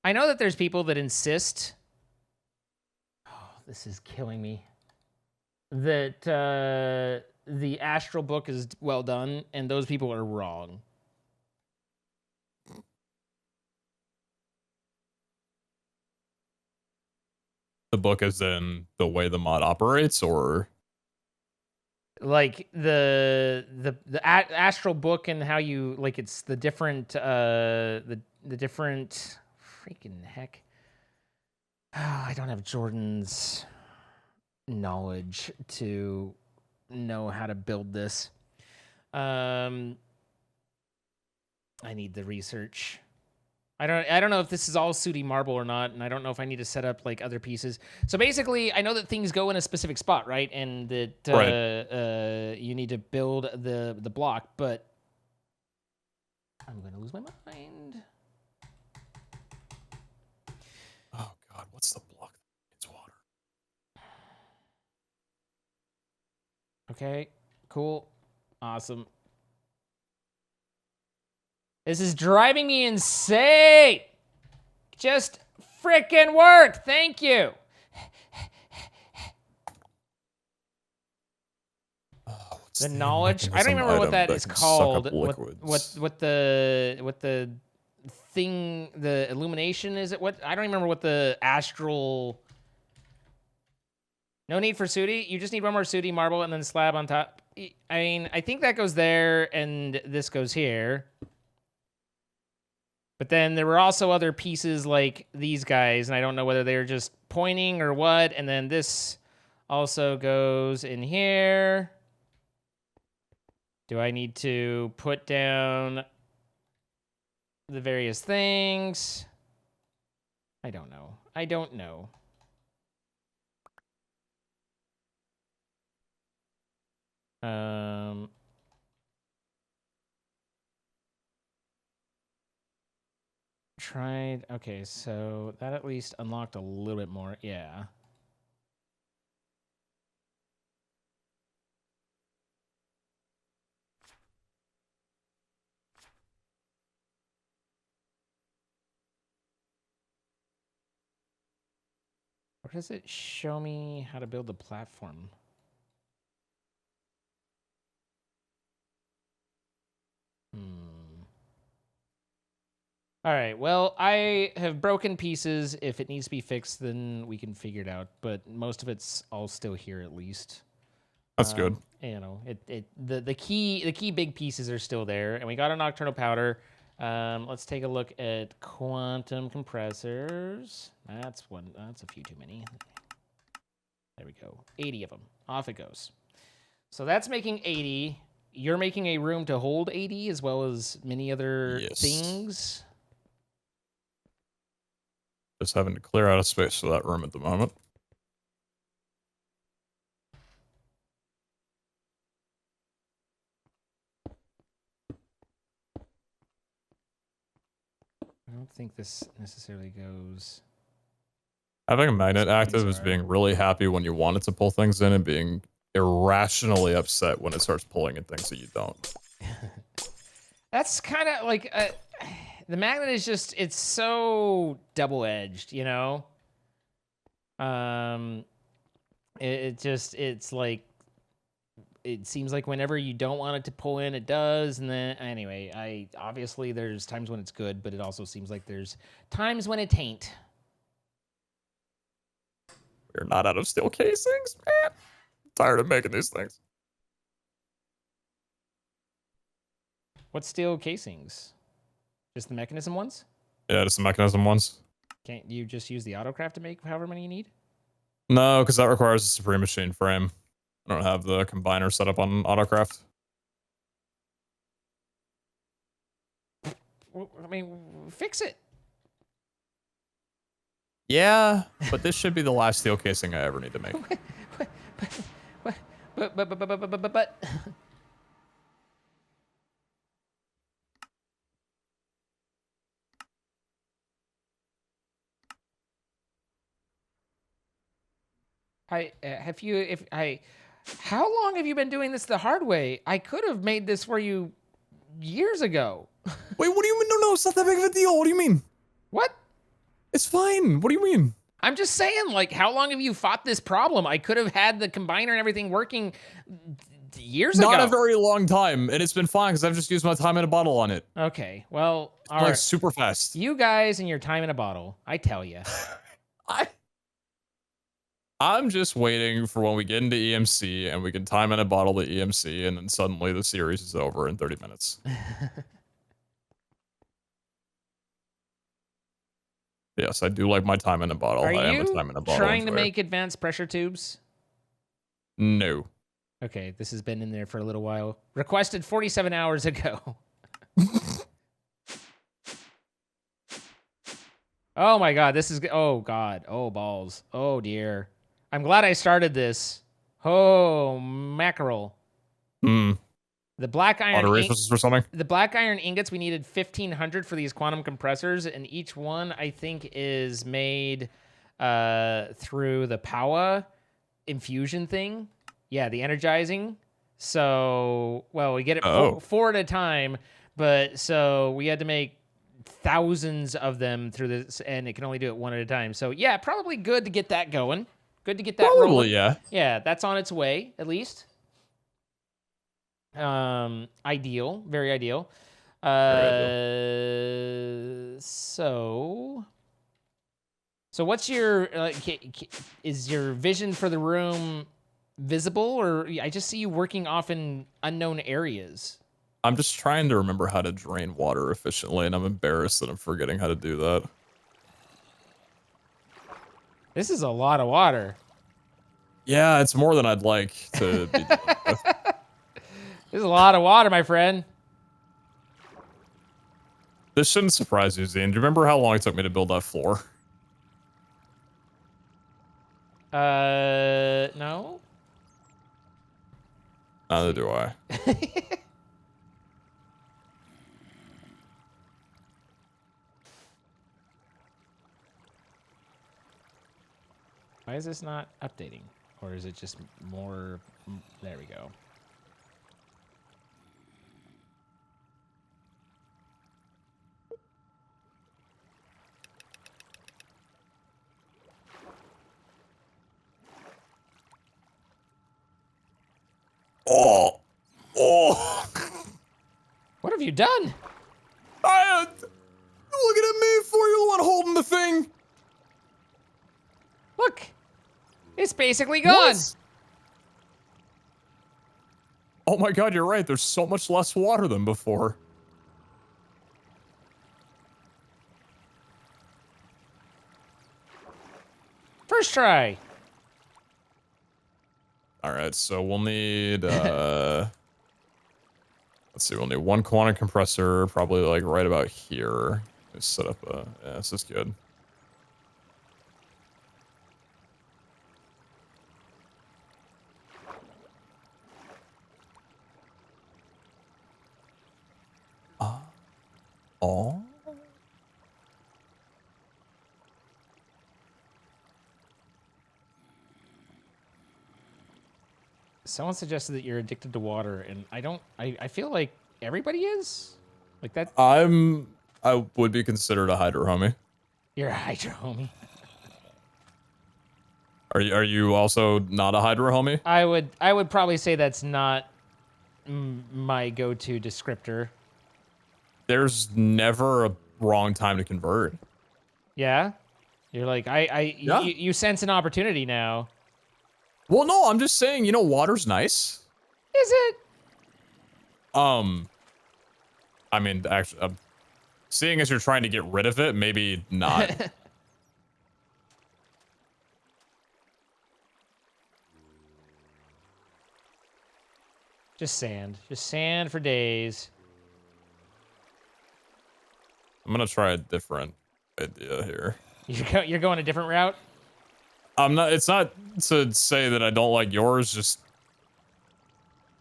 I know that there's people that insist. Oh, this is killing me. That the astral book is well done, and those people are wrong. The book is in the way the mod operates, or like the astral book and how you like it's the different the different freaking heck. Oh, I don't have Jordan's knowledge to know how to build this. I need the research. I don't know if this is all Sooty Marble or not, and I don't know if I need to set up like other pieces. So basically, I know that things go in a specific spot, right? And that you need to build the block, but I'm gonna lose my mind. oh god, what's the block? It's water. Okay, cool, awesome. This is driving me insane. Just frickin' work. Thank you. The knowledge. I don't even remember what that is called. What the thing? The illumination is it? What? I don't remember what the astral. No need for Sooty. You just need one more Sooty marble and then slab on top. I mean, I think that goes there and this goes here. But then there were also other pieces like these guys, and I don't know whether they were just pointing or what. And then this also goes in here. Do I need to put down the various things? I don't know. I don't know. Tried. Okay, so that at least unlocked a little bit more. Yeah. Or does it show me how to build the platform? All right, well, I have broken pieces. If it needs to be fixed, then we can figure it out. But most of it's all still here, at least. That's good. You know, the key big pieces are still there, and we got a nocturnal powder. Let's take a look at quantum compressors. That's a few too many. There we go. 80 of them. Off it goes. So that's making 80. You're making a room to hold 80 as well as many other things. Just having to clear out a space for that room at the moment. I don't think this necessarily goes. Having a magnet active is bizarre. being really happy when you want it to pull things in and being irrationally upset when it starts pulling in things that you don't. That's kind of like the magnet is just, it's so double-edged, you know? It's like, it seems like whenever you don't want it to pull in, it does. And then anyway, obviously there's times when it's good, but it also seems like there's times when it tain't. We're not out of steel casings, man. I'm tired of making these things. What steel casings? Just the mechanism ones? Yeah, just the mechanism ones. Can't you just use the autocraft to make however many you need? No, because that requires a Supreme Machine frame. I don't have the combiner set up on autocraft. I mean, fix it. Yeah, but this should be the last steel casing I ever need to make. But. How long have you been doing this the hard way? I could have made this for you years ago. Wait, what do you mean? No, it's not that big of a deal. What do you mean? What? It's fine. What do you mean? I'm just saying, like, how long have you fought this problem? I could have had the combiner and everything working years ago. Not a very long time, and it's been fine because I've just used my time in a bottle on it. Okay, well, It's like super fast. You guys and your time in a bottle, I tell you. I'm just waiting for when we get into EMC and we can time in a bottle the EMC, and then suddenly the series is over in 30 minutes. Yes, I do like my time in a bottle. Are I am a you time in a bottle trying to enjoyer. make advanced pressure tubes? No. Okay, this has been in there for a little while. Requested 47 hours ago. Oh my god, this is... Oh god. Oh balls. Oh dear. I'm glad I started this. Oh, mackerel. Hmm. The black iron... For something? The black iron ingots, we needed 1,500 for these quantum compressors, and each one, I think, is made through the power infusion thing. Yeah, the energizing. So, well, we get it four at a time, but so we had to make thousands of them through this, and it can only do it one at a time. So, yeah, probably good to get that going. Good to get that rolling. Yeah. Yeah, that's on its way, at least. Ideal, very ideal. So what's your is your vision for the room visible, or I just see you working off in unknown areas? I'm just trying to remember how to drain water efficiently, and I'm embarrassed that I'm forgetting how to do that. This is a lot of water. Yeah, it's more than I'd like to be dealing with. This is a lot of water, my friend. This shouldn't surprise you, Zane. Do you remember how long it took me to build that floor? No. Neither do I. Why is this not updating? Or is it just more... There we go. Oh! What have you done? Looking at me for you're the one holding the thing. Look, it's basically gone. What? Oh my god, you're right. There's so much less water than before. First try. All right, so we'll need, let's see, we'll need one quantum compressor, probably like right about here. Just set up a, yeah, this is good. Someone suggested that you're addicted to water, and I feel like everybody is. Like that. I would be considered a hydro homie. You're a hydro homie. Are you also not a hydro homie? I would probably say that's not my go-to descriptor. There's never a wrong time to convert. Yeah? You're like, Yeah. you sense an opportunity now. Well, no, I'm just saying, you know, water's nice. Is it? I mean, actually, seeing as you're trying to get rid of it, maybe not. Just sand for days. I'm gonna try a different idea here. You're going a different route? I'm not, it's not to say that I don't like yours, just...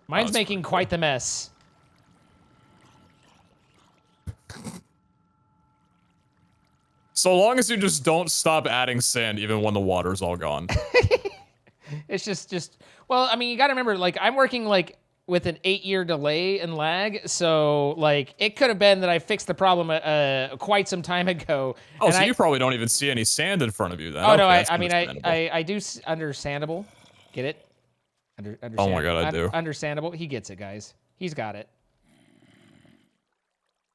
Mine's making quite the mess. So long as you just don't stop adding sand even when the water's all gone. It's just, well, I mean, you gotta remember, like, I'm working, like, with an 8-year delay and lag, so, like, it could have been that I fixed the problem quite some time ago. Oh, so you probably don't even see any sand in front of you then. Oh, okay, no, that's I mean, understandable. I do, understandable. Get it? Oh my god, I do. Understandable. He gets it, guys. He's got it.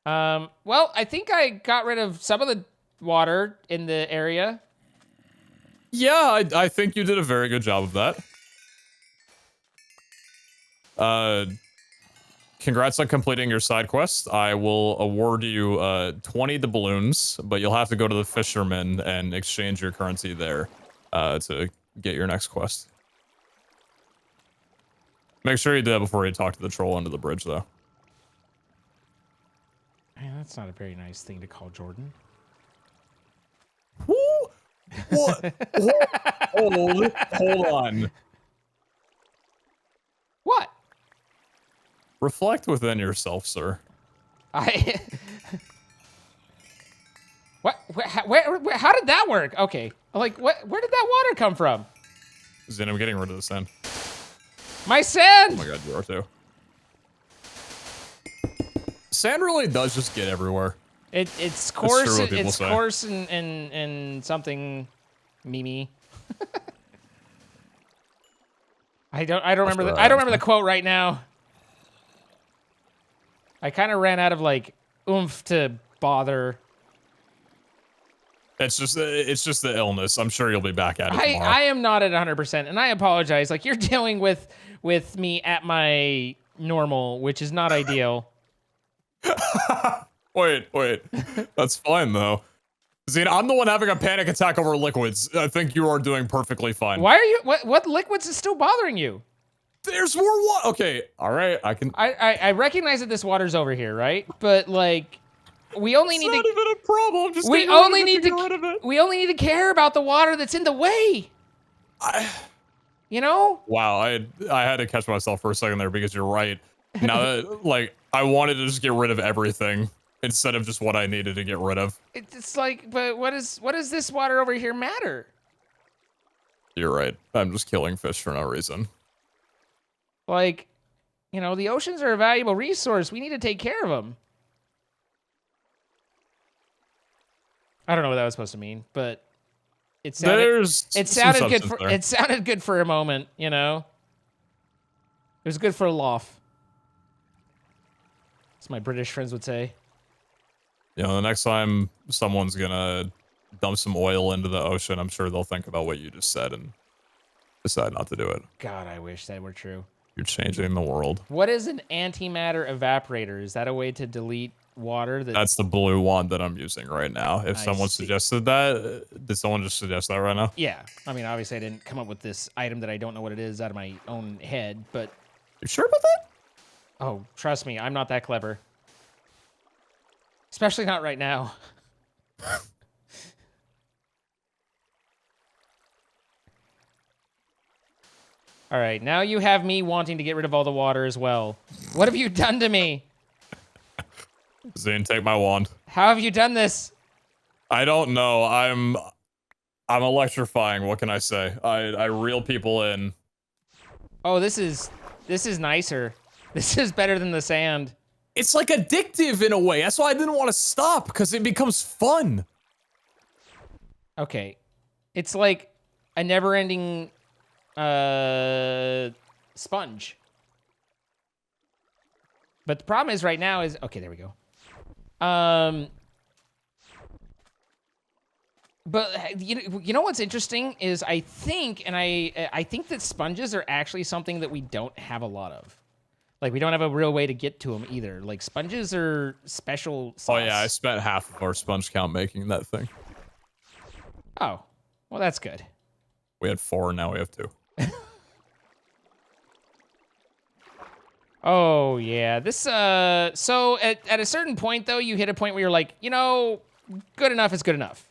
Well, I think I got rid of some of the water in the area. Yeah, I think you did a very good job of that. Congrats on completing your side quest. I will award you 20 doubloons, but you'll have to go to the fisherman and exchange your currency there to get your next quest. Make sure you do that before you talk to the troll under the bridge, though. Man, that's not a very nice thing to call Jordan. Who? What? Hold on. What? Reflect within yourself, sir. What? Where? How did that work? Okay. Like, what? Where did that water come from? Zin, I'm getting rid of the sand. My sand! Oh my god, you are too. Sand really does just get everywhere. It's coarse. It's say. Coarse and something, Mimi. I don't remember the quote right now. I kind of ran out of like oomph to bother. It's just the illness. I'm sure you'll be back at it tomorrow. I am not at 100%, and I apologize. Like, you're dealing with me at my normal, which is not ideal. Wait. That's fine though. Zine, I'm the one having a panic attack over liquids. I think you are doing perfectly fine. Why are you? What liquids is still bothering you? There's more water. Okay, all right. I recognize that this water's over here, right? But like, we only need to. It's not even a problem. Just We only need to care about the water that's in the way. You know? Wow, I had to catch myself for a second there because you're right. Now that, like, I wanted to just get rid of everything instead of just what I needed to get rid of. It's like, but what does this water over here matter? You're right. I'm just killing fish for no reason. Like, you know, the oceans are a valuable resource. We need to take care of them. I don't know what that was supposed to mean, but it sounded good for a moment, you know. It was good for a laugh. As my British friends would say. You know, the next time someone's gonna dump some oil into the ocean, I'm sure they'll think about what you just said and decide not to do it. God, I wish that were true. You're changing the world. What is an antimatter evaporator? Is that a way to delete water? That's the blue one that I'm using right now. If someone suggested that, did someone just suggest that right now? Yeah. I mean, obviously I didn't come up with this item that I don't know what it is out of my own head, but... You sure about that? Oh, trust me, I'm not that clever. Especially not right now. All right, now you have me wanting to get rid of all the water as well. What have you done to me? Zane, take my wand. How have you done this? I don't know. I'm electrifying. What can I say? I reel people in. Oh, this is nicer. This is better than the sand. It's like addictive in a way. That's why I didn't want to stop, because it becomes fun. Okay. It's like a never-ending sponge. But the problem is right now is okay, there we go. But you know what's interesting is I think that sponges are actually something that we don't have a lot of. Like, we don't have a real way to get to them either. Like, sponges are special sauce. Oh yeah, I spent half of our sponge count making that thing. Oh, well, that's good. We had 4, now we have 2. Oh yeah, this so at a certain point though, you hit a point where you're like, you know, good enough is good enough.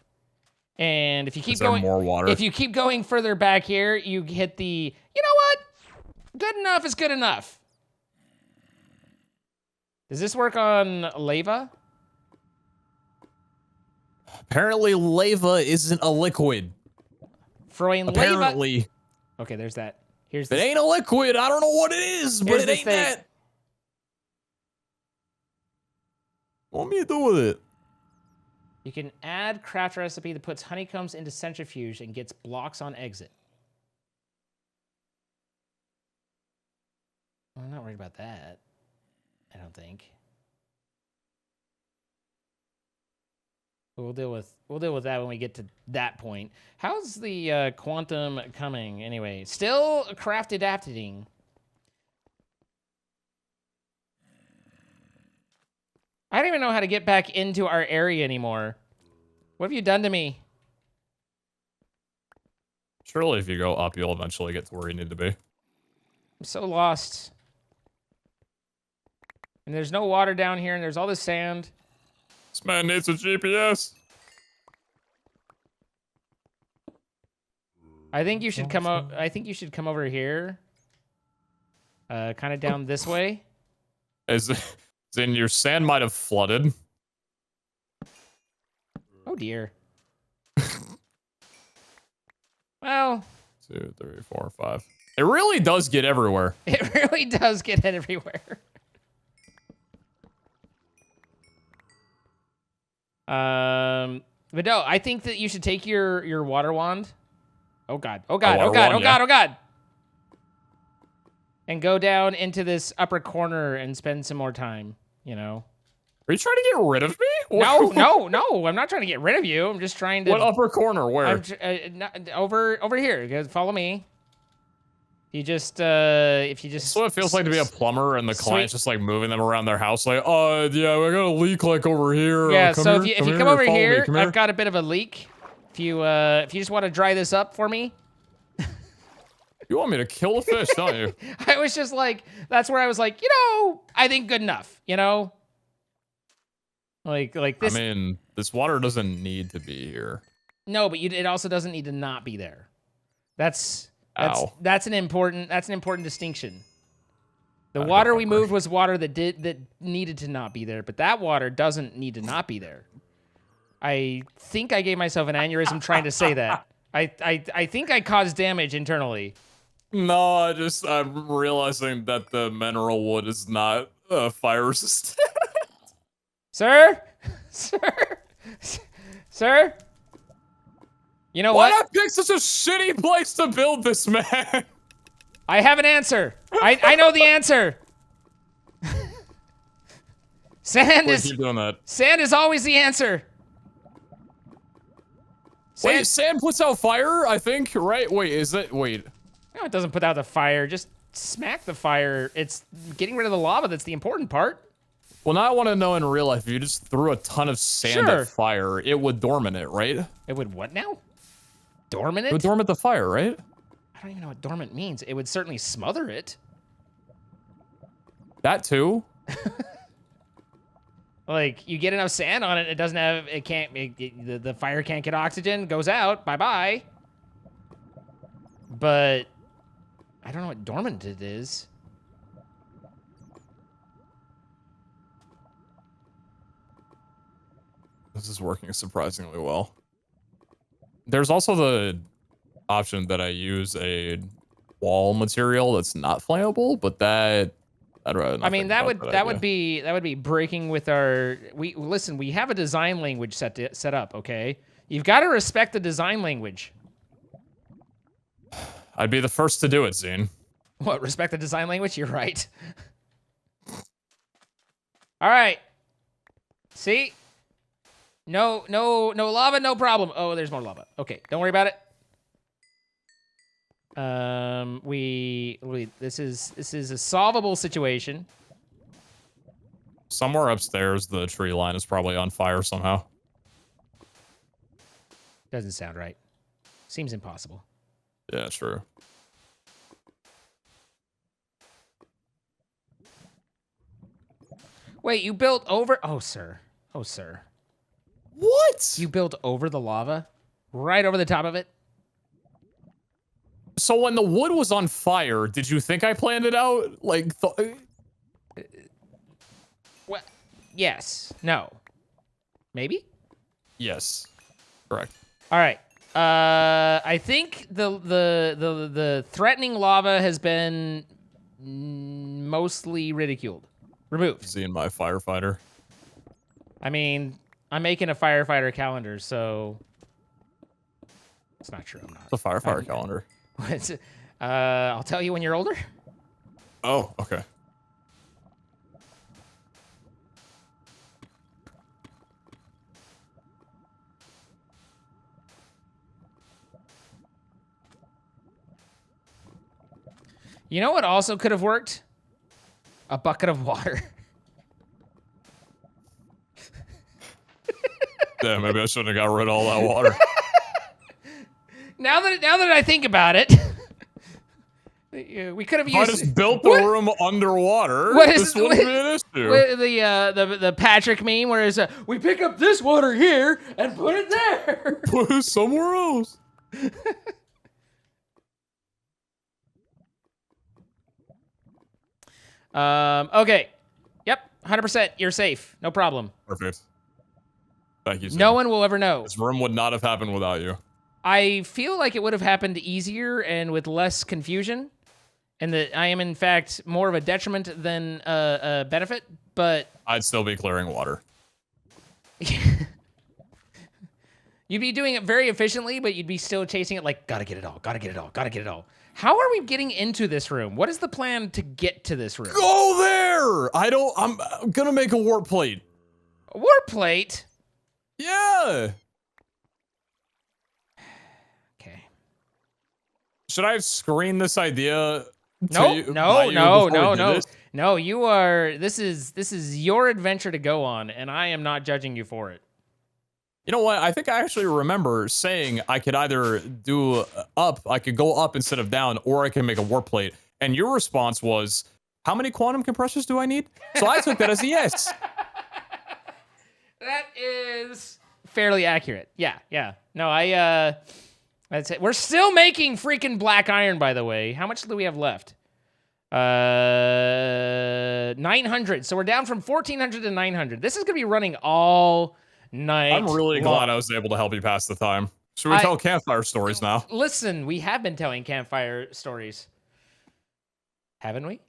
And if you keep going, more water? If you keep going further back here, you hit the, you know what? Good enough is good enough. Does this work on lava? Apparently, lava isn't a liquid. Throwing apparently. Lava. Okay, there's that. Here's If it ain't a liquid, I don't know what it is, but it ain't that. What want me to do with it? You can add craft recipe that puts honeycombs into centrifuge and gets blocks on exit. I'm not worried about that. I don't think. We'll deal with that when we get to that point. How's the quantum coming anyway? Still craft adapting. I don't even know how to get back into our area anymore. What have you done to me? Surely if you go up, you'll eventually get to where you need to be. I'm so lost. And there's no water down here, and there's all this sand. This man needs a GPS. I think you should come out. I think you should come over here. Kind of down this way. Then your sand might have flooded. Oh dear. Well. 2, 3, 4, 5. It really does get everywhere. It really does get everywhere. But no, I think that you should take your water wand. Oh god. Oh god. Oh god. Oh god. Oh god. And go down into this upper corner and spend some more time, you know. Are you trying to get rid of me? No. I'm not trying to get rid of you. I'm just trying to. What upper corner? Where? Over here. Guys, follow me. You just, if you just. So it feels like to be a plumber and the client's just like moving them around their house. Like, oh yeah, we got a leak like over here. Yeah. So if you come over here, I've got a bit of a leak. If you just want to dry this up for me. You want me to kill a fish, don't you? I was just like, that's where I was like, you know, I think good enough, you know? Like this. I mean, this water doesn't need to be here. No, but it also doesn't need to not be there. That's an important distinction. The water we moved was water that needed to not be there, but that water doesn't need to not be there. I think I gave myself an aneurysm trying to say that. I think I caused damage internally. No, I'm realizing that the mineral wood is not fire resistant. Sir? Sir? You know what? Why not pick such a shitty place to build this, man? I have an answer. I know the answer. Sand is always the answer. Sand puts out fire, I think, right? Wait. No, it doesn't put out the fire. Just smack the fire. It's getting rid of the lava that's the important part. Well, now I want to know in real life, if you just threw a ton of sand at fire, it would dormant it, right? It would what now? Dormant it? It would dormant the fire, right? I don't even know what dormant means. It would certainly smother it. That too? Like, you get enough sand on it, the fire can't get oxygen, goes out, bye-bye. But I don't know what dormant it is. This is working surprisingly well. There's also the option that I use a wall material that's not flammable, but that I'd rather not. I mean, think about that would be breaking with our. Listen. We have a design language set up. Okay, you've got to respect the design language. I'd be the first to do it, Zine. What? Respect the design language? You're right. All right. See? No lava, no problem. Oh, there's more lava. Okay, don't worry about it. This is a solvable situation. Somewhere upstairs, the tree line is probably on fire somehow. Doesn't sound right. Seems impossible. Yeah, true. Wait, you built over? Oh, sir. Oh, sir. What? You built over the lava? Right over the top of it? So when the wood was on fire, did you think I planned it out? Like, what? Yes. No. Maybe? Yes. Correct. All right. I think the threatening lava has been mostly ridiculed. Removed. Seeing my firefighter. I mean, I'm making a firefighter calendar, so it's not true. I'm not. It's a firefighter calendar. I'll tell you when you're older. Oh, okay. You know what also could have worked? A bucket of water. Yeah, maybe I shouldn't have got rid of all that water. Now that I think about it, we could have used. I just built the room underwater. What is this wouldn't be an issue. The Patrick meme where it's we pick up this water here and put it there. Put it somewhere else. Okay. Yep. 100%. You're safe. No problem. Perfect. Thank you, Sam. No one will ever know. This room would not have happened without you. I feel like it would have happened easier and with less confusion, and that I am in fact more of a detriment than a benefit. But I'd still be clearing water. You'd be doing it very efficiently, but you'd be still chasing it like, gotta get it all, gotta get it all, gotta get it all. How are we getting into this room? What is the plan to get to this room? Go there! I'm gonna make a warp plate. A warp plate? Yeah! Okay. Should I have screened this idea? No, you are, this is your adventure to go on, and I am not judging you for it. You know what? I think I actually remember saying I could either do I could go up instead of down, or I can make a warp plate. And your response was, how many quantum compressors do I need? So I took that as a yes. That is fairly accurate. Yeah. No, that's it. We're still making freaking black iron, by the way. How much do we have left? 900. So we're down from 1,400 to 900. This is going to be running all night. I'm really glad I was able to help you pass the time. Should we tell campfire stories now? Listen, we have been telling campfire stories. Haven't we?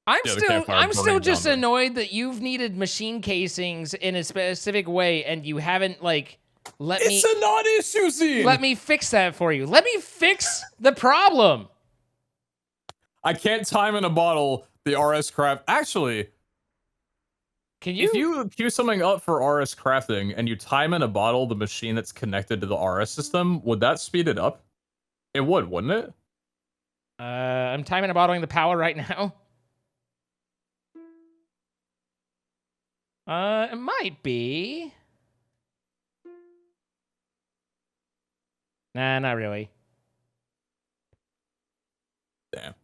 I'm still just annoyed that you've needed machine casings in a specific way and you haven't let me. It's a non-issue, Zine. Let me fix that for you. Let me fix the problem. I can't time in a bottle the RS craft. Actually, can you? If you queue something up for RS crafting and you time in a bottle the machine that's connected to the RS system, would that speed it up? It would, wouldn't it? I'm timing and bottling the power right now. It might be. Nah, not really. Damn.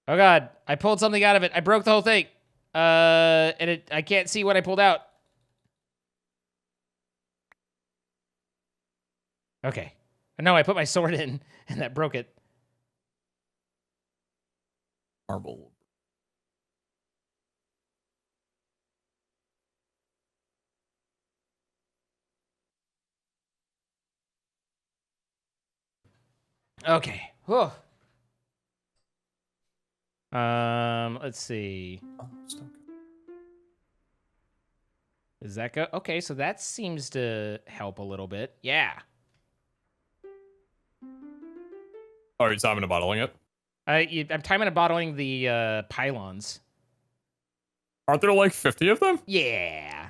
Oh god, I pulled something out of it. I broke the whole thing. And I can't see what I pulled out. Okay. No, I put my sword in and that broke it. Marble. Okay. Whew. Let's see. Does that go? Okay, so that seems to help a little bit. Yeah. Oh, are you timing and bottling it? I'm timing and bottling the pylons. Aren't there like 50 of them? Yeah.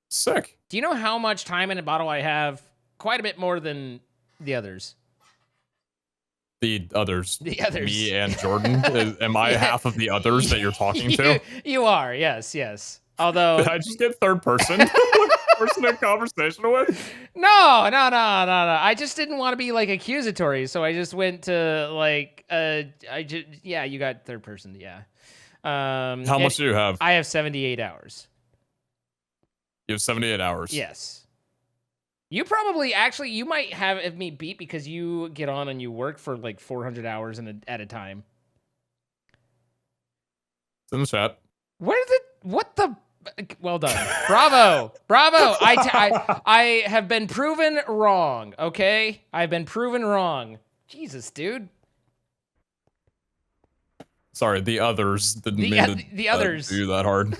Sick. Do you know how much time in a bottle I have? Quite a bit more than the others. The others. The others. Me and Jordan. Am I half of the others that you're talking to? You are, yes. Although... Did I just get third person? Person in conversation with? No. I just didn't want to be like accusatory, so I just went to like yeah, you got third person, yeah. How much do you have? I have 78 hours. You have 78 hours. Yes. You probably actually you might have me beat because you get on and you work for like 400 hours at a time. It's in the chat. What the well done. Bravo. I have been proven wrong, okay? I've been proven wrong. Jesus, dude. Sorry, the others didn't mean to the others do that hard.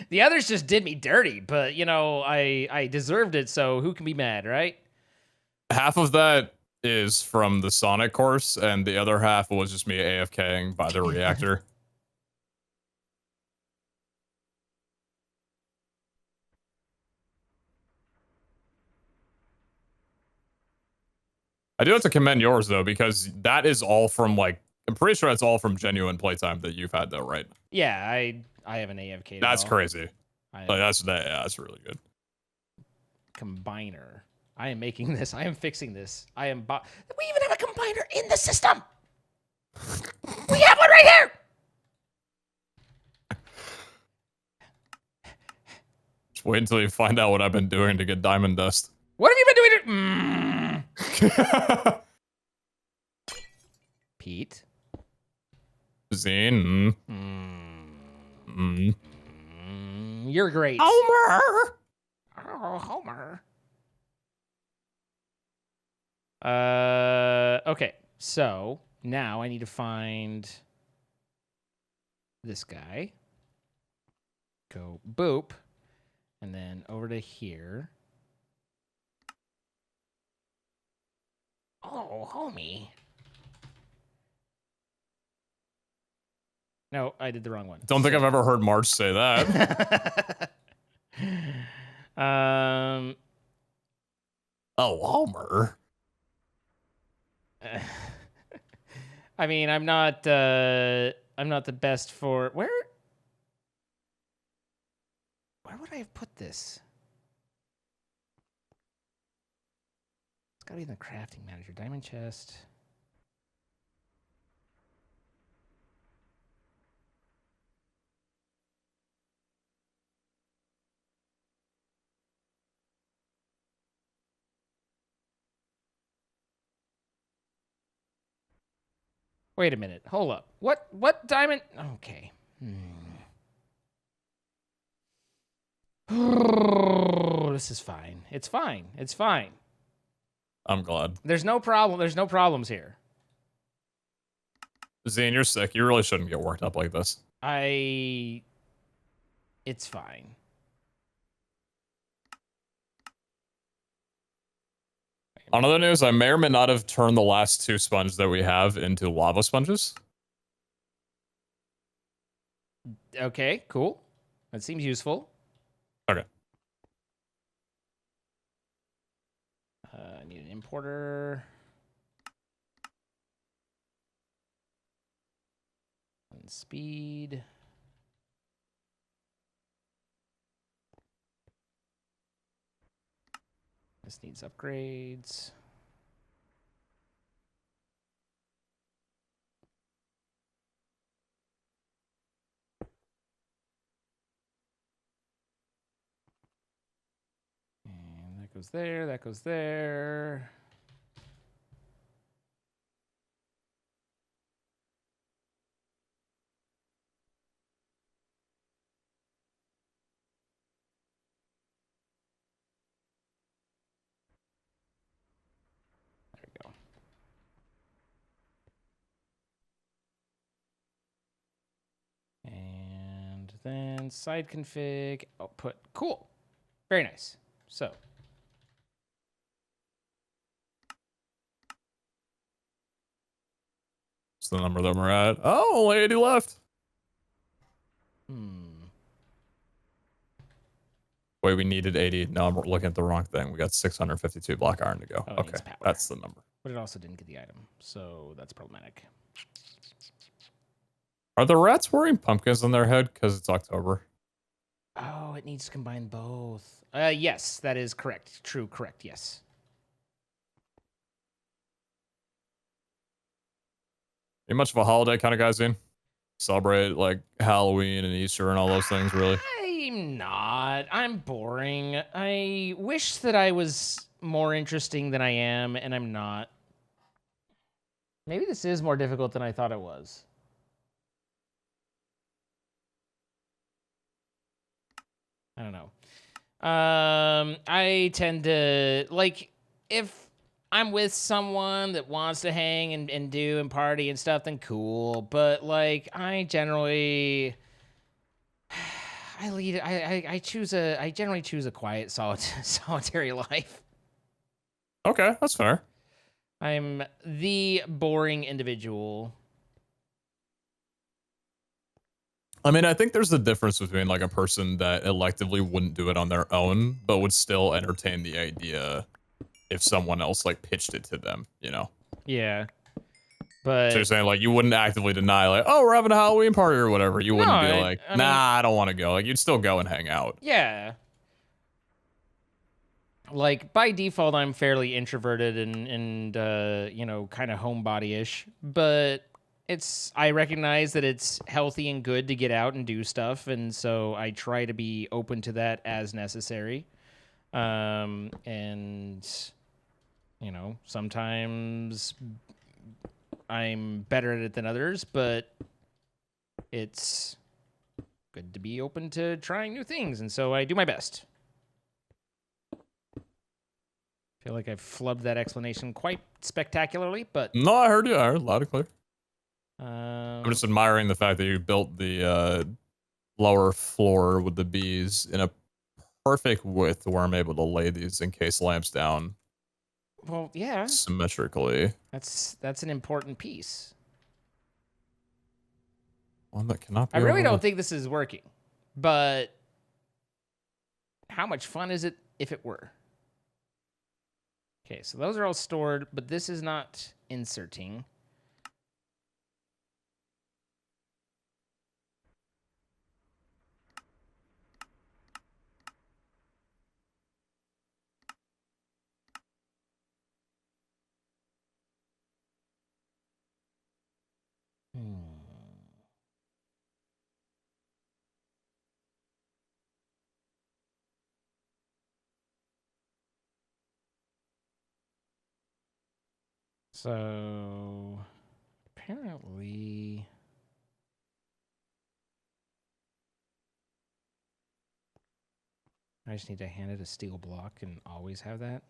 The others just did me dirty, but you know, I deserved it, so who can be mad, right? Half of that is from the Sonic course, and the other half was just me AFKing by the reactor. I do have to commend yours though, because that is all from like, I'm pretty sure that's all from genuine playtime that you've had though, right? Yeah, I have an AFK. That's crazy. Like, that's really good. Combiner. I am making this. I am fixing this. We even have a combiner in the system. We have one right here. Just wait until you find out what I've been doing to get diamond dust. What have you been doing? Pete. Zane. You're great. Homer. Oh, Homer. Okay. So now I need to find this guy. Go boop. And then over to here. Oh, homie. No, I did the wrong one. Don't think I've ever heard Marge say that. Oh, Homer. I mean, I'm not the best for where would I have put this? It's gotta be in the crafting manager. Diamond chest. Wait a minute. Hold up. What diamond? Okay. This is fine. It's fine. It's fine. I'm glad. There's no problem. There's no problems here. Zane, you're sick. You really shouldn't get worked up like this. It's fine. On other news, I may or may not have turned the last 2 sponges that we have into lava sponges. Okay, cool. That seems useful. Okay. I need an importer. And speed. This needs upgrades. And that goes there, that goes there. There we go. And side config output. Cool. Very nice. So. It's the number that we're at. Oh, only 80 left. Wait, we needed 80. No, I'm looking at the wrong thing. We got 652 black iron to go. Oh, okay, that's the number. But it also didn't get the item, so that's problematic. Are the rats wearing pumpkins on their head because it's October? Oh, it needs to combine both. Yes, that is correct. True, correct, yes. Are you much of a holiday kind of guy, Zine? Celebrate like Halloween and Easter and all those things, really? I'm not. I'm boring. I wish that I was more interesting than I am, and I'm not. Maybe this is more difficult than I thought it was. I don't know. I tend to, like, if I'm with someone that wants to hang and do and party and stuff, then cool. But, like, I generally... I generally choose a quiet, solitary life. Okay, that's fair. I'm the boring individual. I mean, I think there's a difference between like a person that electively wouldn't do it on their own, but would still entertain the idea if someone else like pitched it to them, you know? Yeah. But so you're saying like you wouldn't actively deny like, oh, we're having a Halloween party or whatever. You wouldn't be like, nah, I don't want to go. Like you'd still go and hang out. Yeah. Like by default, I'm fairly introverted and you know, kind of homebody-ish, but I recognize that it's healthy and good to get out and do stuff, and so I try to be open to that as necessary. And you know, sometimes I'm better at it than others, but it's good to be open to trying new things, and so I do my best. I feel like I've flubbed that explanation quite spectacularly, but... No, I heard you. I heard loud and clear. I'm just admiring the fact that you built the lower floor with the bees in a perfect width where I'm able to lay these encased lamps down. Well, yeah. Symmetrically. That's an important piece. One that cannot be I really don't think this is working, but how much fun is it if it were? Okay, so those are all stored, but this is not inserting. So apparently I just need to hand it a steel block and always have that.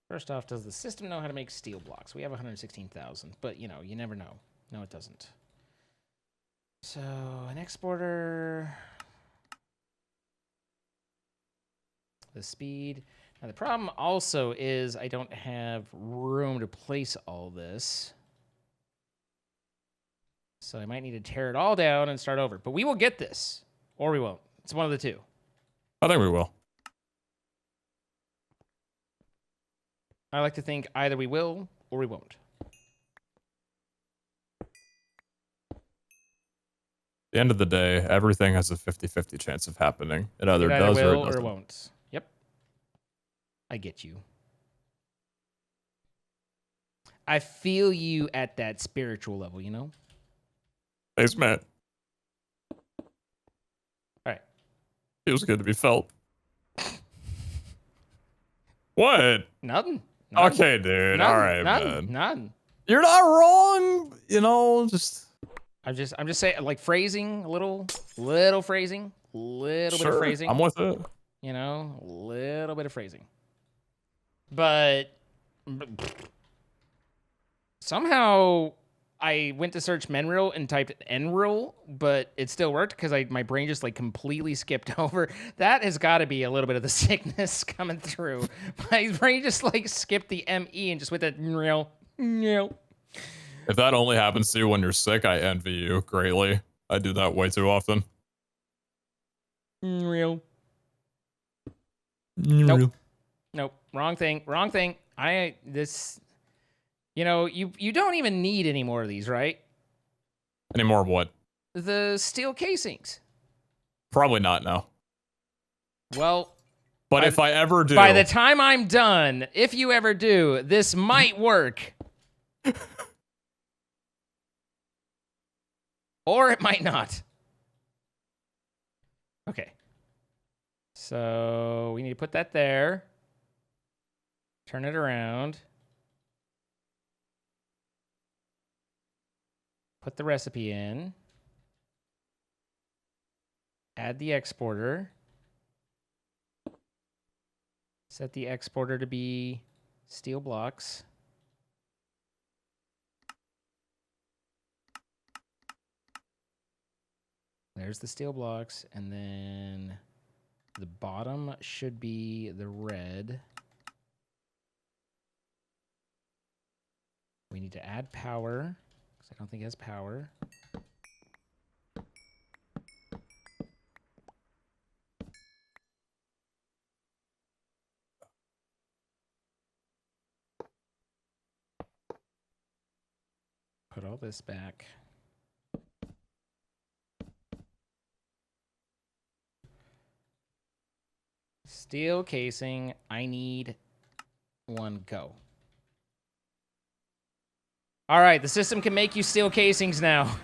First off, does the system know how to make steel blocks? We have 116,000, but you know, you never know. No, it doesn't. So an exporter, the speed. Now the problem also is I don't have room to place all this. So I might need to tear it all down and start over, but we will get this or we won't. It's one of the two. I think we will. I like to think either we will or we won't. At the end of the day, everything has a 50-50 chance of happening. It either does or it doesn't. Or won't. Yep. I get you. I feel you at that spiritual level, you know? Thanks, Matt. All right. Feels good to be felt. What? Nothing. Okay, dude. All right, man. None. You're not wrong. You know, just. I'm just saying, like phrasing, little phrasing, little bit of phrasing. I'm with it. You know, a little bit of phrasing. But somehow I went to search Menril and typed Enril, but it still worked because my brain just like completely skipped over. That has got to be a little bit of the sickness coming through. My brain just like skipped the ME and just went to Enril. If that only happens to you when you're sick, I envy you greatly. I do that way too often. Nope. Nope. Wrong thing. You know, you don't even need any more of these, right? Any more of what? The steel casings. Probably not, no. Well, but if I ever do, by the time I'm done, if you ever do, this might work. Or it might not. Okay. So we need to put that there. Turn it around. Put the recipe in. Add the exporter. Set the exporter to be steel blocks. There's the steel blocks, and then the bottom should be the red. We need to add power, because I don't think it has power. Put all this back. Steel casing, I need one, go. All right, the system can make you steel casings now.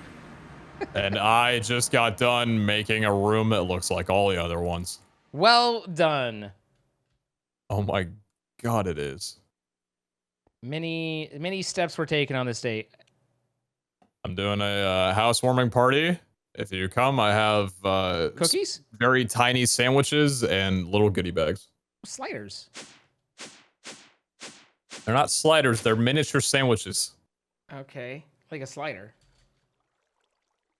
And I just got done making a room that looks like all the other ones. Well done. Oh my god, it is. Many steps were taken on this date. I'm doing a housewarming party. If you come, I have cookies, very tiny sandwiches, and little goodie bags. Sliders. They're not sliders. They're miniature sandwiches. Okay, like a slider.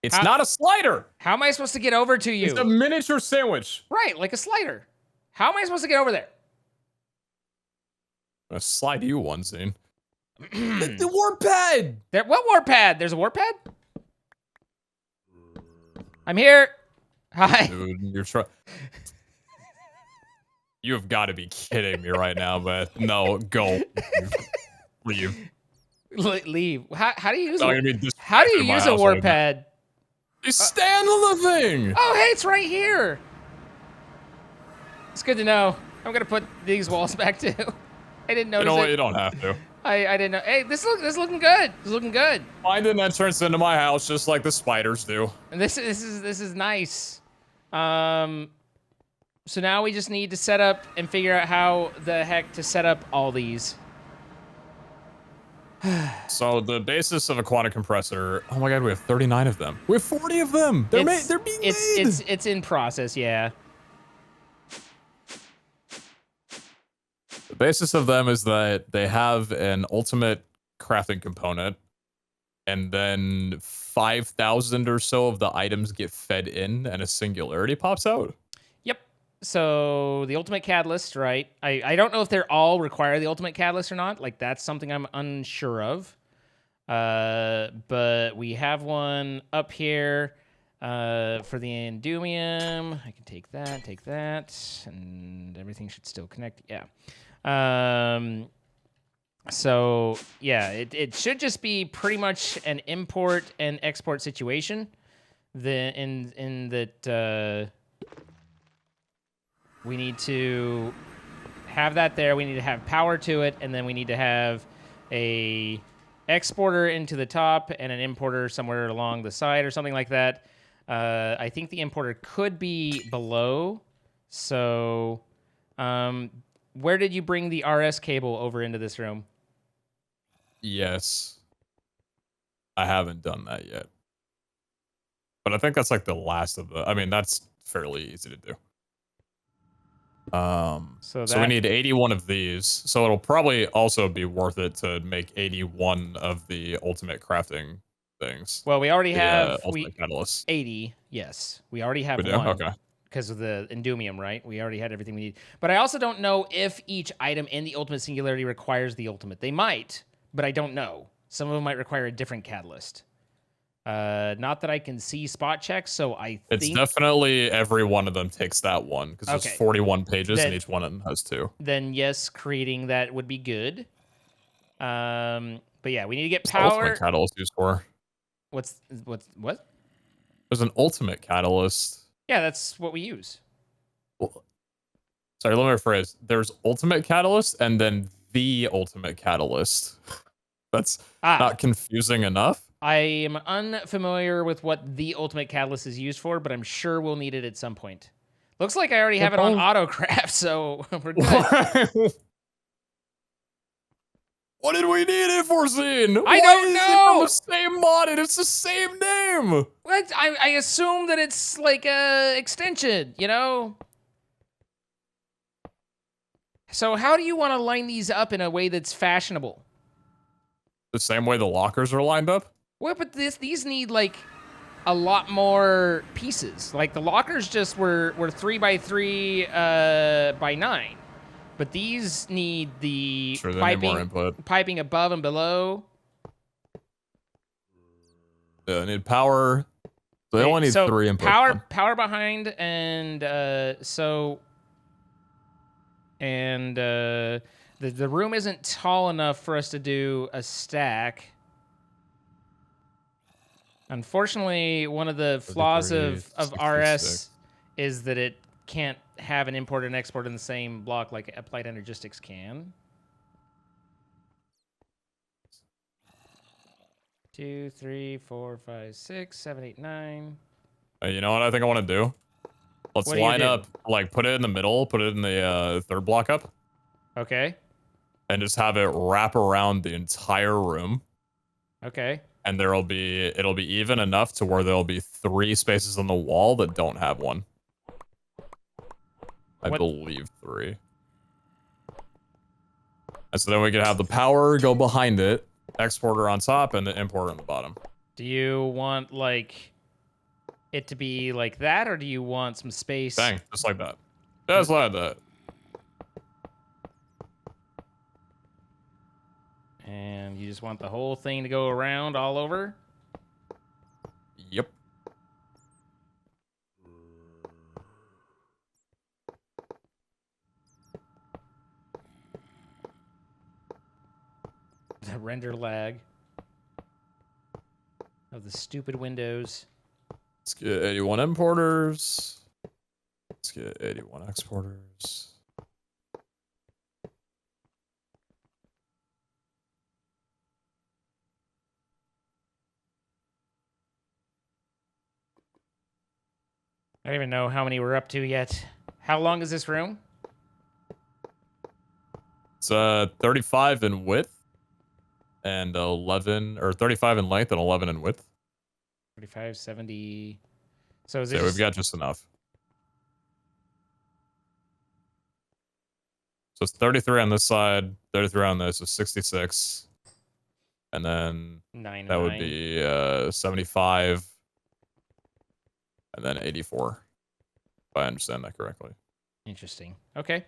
It's not a slider. How am I supposed to get over to you? It's a miniature sandwich. Right, like a slider. How am I supposed to get over there? I'm gonna slide you one, Zane. The warp pad. What warp pad? There's a warp pad? I'm here. Hi. Dude, you're trying. You have got to be kidding me right now, but no, go. Leave. Leave. How do you use a warp pad? You stand on the thing. Oh, hey, it's right here. It's good to know. I'm gonna put these walls back too. I didn't notice. You know what? You don't have to. I didn't know. Hey, this looking good. This is looking good. Find an entrance into my house just like the spiders do. And this is nice. So now we just need to set up and figure out how the heck to set up all these. So the basis of a quantum compressor. Oh my god, we have 39 of them. We have 40 of them. They're being made. It's in process, yeah. The basis of them is that they have an ultimate crafting component, and then 5,000 or so of the items get fed in, and a singularity pops out. Yep. So the ultimate catalyst, right? I don't know if they're all require the ultimate catalyst or not. Like, that's something I'm unsure of. But we have one up here for the Endumium. I can take that, and everything should still connect. Yeah. So yeah, it should just be pretty much an import and export situation. In that we need to have that there. We need to have power to it, and then we need to have a exporter into the top and an importer somewhere along the side or something like that. I think the importer could be below. So, where did you bring the RS cable over into this room? Yes. I haven't done that yet. But I think that's like the last of the... I mean, that's fairly easy to do. So we need 81 of these. So it'll probably also be worth it to make 81 of the ultimate crafting things. Well, we already have ultimate catalyst. 80. Yes, we already have We do? one. Okay. Because of the Endumium, right? We already had everything we need. But I also don't know if each item in the Ultimate Singularity requires the ultimate. They might, but I don't know. Some of them might require a different catalyst. Not that I can see spot checks, so I think... It's definitely every one of them takes that one, because there's 41 pages and each one of them has 2. Then yes, creating that would be good. But yeah, we need to get What's power. the ultimate catalyst used for? What? There's an ultimate catalyst. Yeah, that's what we use. Well, sorry, let me rephrase. There's ultimate catalyst and then the ultimate catalyst. That's not confusing enough. I am unfamiliar with what the ultimate catalyst is used for, but I'm sure we'll need it at some point. Looks like I already have it on autocraft, so we're good. What did we need it for, Zine? I don't know. It's the same modded. It's the same name. What? I assume that it's like a extension, you know? So how do you want to line these up in a way that's fashionable? The same way the lockers are lined up? What? But these need like a lot more pieces. Like the lockers just were 3x3 by 9. But these need the piping above and below. Yeah, they need power. So they only need 3 inputs. Power behind, and the room isn't tall enough for us to do a stack. Unfortunately, one of the flaws of 66. RS is that it can't have an import and export in the same block like Applied Energistics can. 2, 3, 4, 5, 6, 7, 8, 9. You know what I think I want to do? Let's line up, like, put it in the middle, put it in the 3rd block up. Okay. And just have it wrap around the entire room. Okay. And it'll be even enough to where there'll be 3 spaces on the wall that don't have one. I believe 3. And so then we can have the power go behind it, exporter on top, and the importer on the bottom. Do you want, like, it to be like that, or do you want some space? Dang, just like that. Just like that. And you just want the whole thing to go around all over? Yep. The render lag of the stupid windows. Let's get 81 importers. Let's get 81 exporters. I don't even know how many we're up to yet. How long is this room? It's 35 in width and 11, or 35 in length and 11 in width. 35, 70. So is it? Yeah, we've got just enough. So it's 33 on this side, 33 on this, so 66. And then that would be 75. And then 84, if I understand that correctly. Interesting. Okay.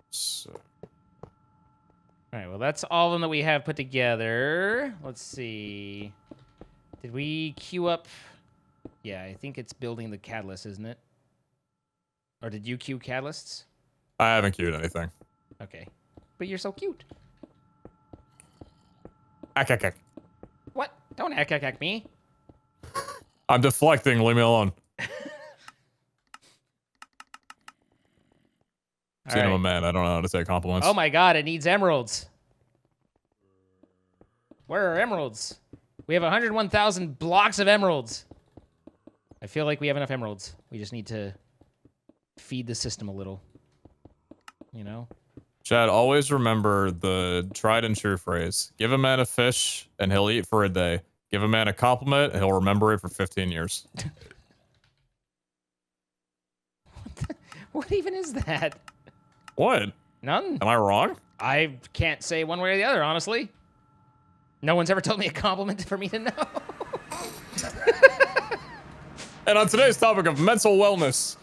So. All right, well, that's all of them that we have put together. Let's see. Did we queue up? Yeah, I think it's building the catalyst, isn't it? Or did you queue catalysts? I haven't queued anything. Okay. But you're so cute. Ack. What? Don't ack me. I'm deflecting. Leave me alone. See, I'm a man. I don't know how to take compliments. Oh my god, it needs emeralds. Where are emeralds? We have 101,000 blocks of emeralds. I feel like we have enough emeralds. We just need to feed the system a little. You know? Chad, always remember the tried and true phrase. Give a man a fish and he'll eat for a day. Give a man a compliment, he'll remember it for 15 years. What even is that? What? None. Am I wrong? I can't say one way or the other, honestly. No one's ever told me a compliment for me to know. And on today's topic of mental wellness.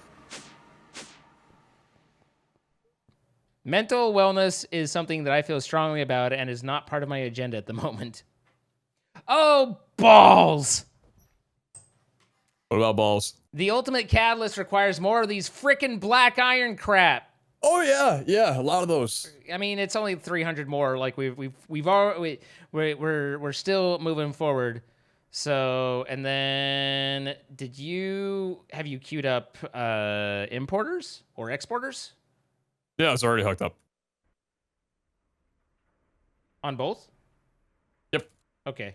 Mental wellness is something that I feel strongly about and is not part of my agenda at the moment. Oh, balls! What about balls? The ultimate catalyst requires more of these frickin' black iron crap. Oh yeah, a lot of those. I mean, it's only 300 more. Like we're still moving forward. So, and then have you queued up importers or exporters? Yeah, it's already hooked up. On both? Yep. Okay.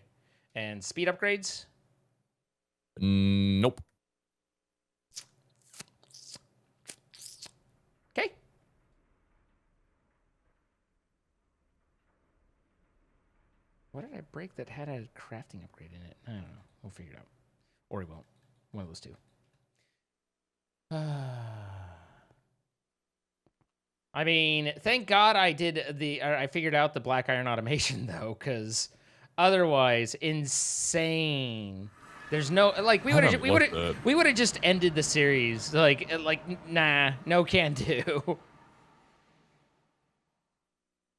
And speed upgrades? Nope. Okay. What did I break that had a crafting upgrade in it? I don't know. We'll figure it out. Or we won't. One of those two. I mean, thank God I figured out the black iron automation though, because otherwise, insane. There's no like we would have just ended the series like nah, no can do.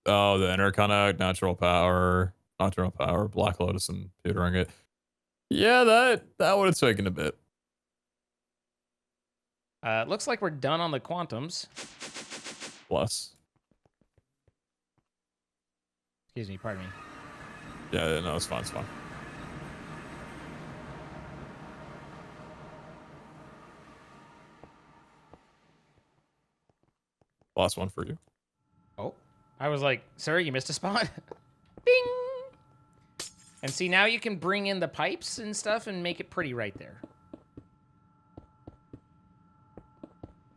Oh, the interconnect, natural power, Black Lotus, and pewtering it. Yeah, that would have taken a bit. Looks like we're done on the quantums. Plus. Excuse me, pardon me. Yeah, no, it's fine, it's fine. Last one for you. Oh, I was like, sir, you missed a spot. Bing! And see, now you can bring in the pipes and stuff and make it pretty right there.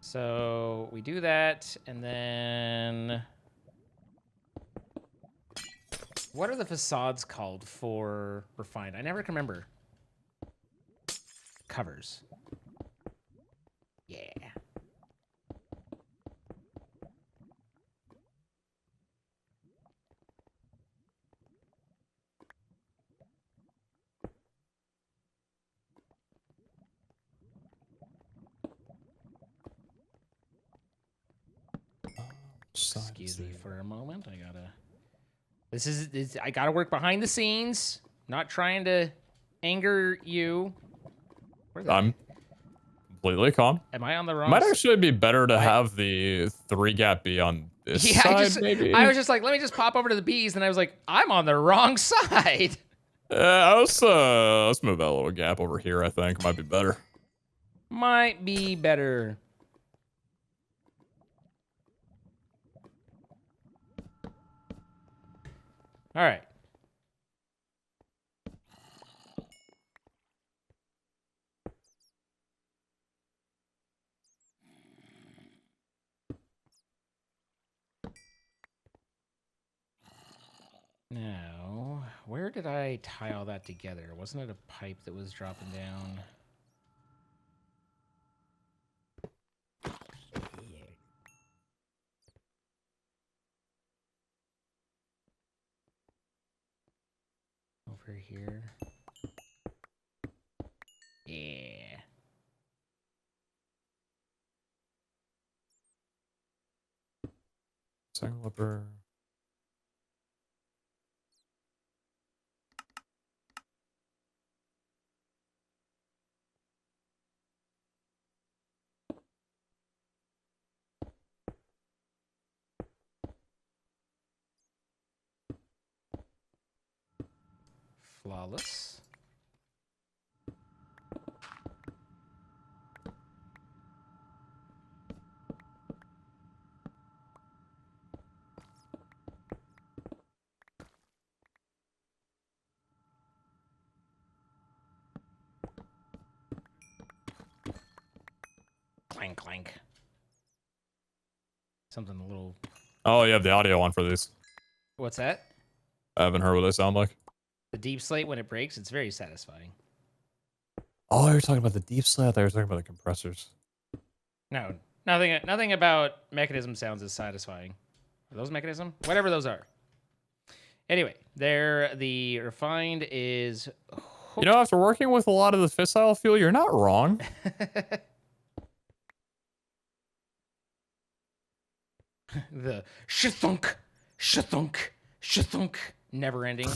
So we do that, and then what are the facades called for refined? I never can remember. Covers. Yeah. Excuse me for a moment. I gotta. I gotta work behind the scenes. Not trying to anger you. I'm completely calm. Am I on the wrong? Might actually be better to have the 3-gap be on this side, maybe. I was just like, let me just pop over to the bees, and I was like, I'm on the wrong side. Let's move that little gap over here. I think might be better. Might be better. All right. Now, where did I tie all that together? Wasn't it a pipe that was dropping down? Over here. Yeah. Single upper. Flawless. Clank, clank. Something a little... Oh, you have the audio on for these. What's that? I haven't heard what they sound like. The deep slate, when it breaks, it's very satisfying. Oh, you're talking about the deep slate? I thought you were talking about the compressors. No, nothing about mechanism sounds is satisfying. Are those mechanism? Whatever those are. Anyway, there the refined is hooked. You know, after working with a lot of the fissile fuel, you're not wrong. The shathunk, shathunk, shathunk, never ending.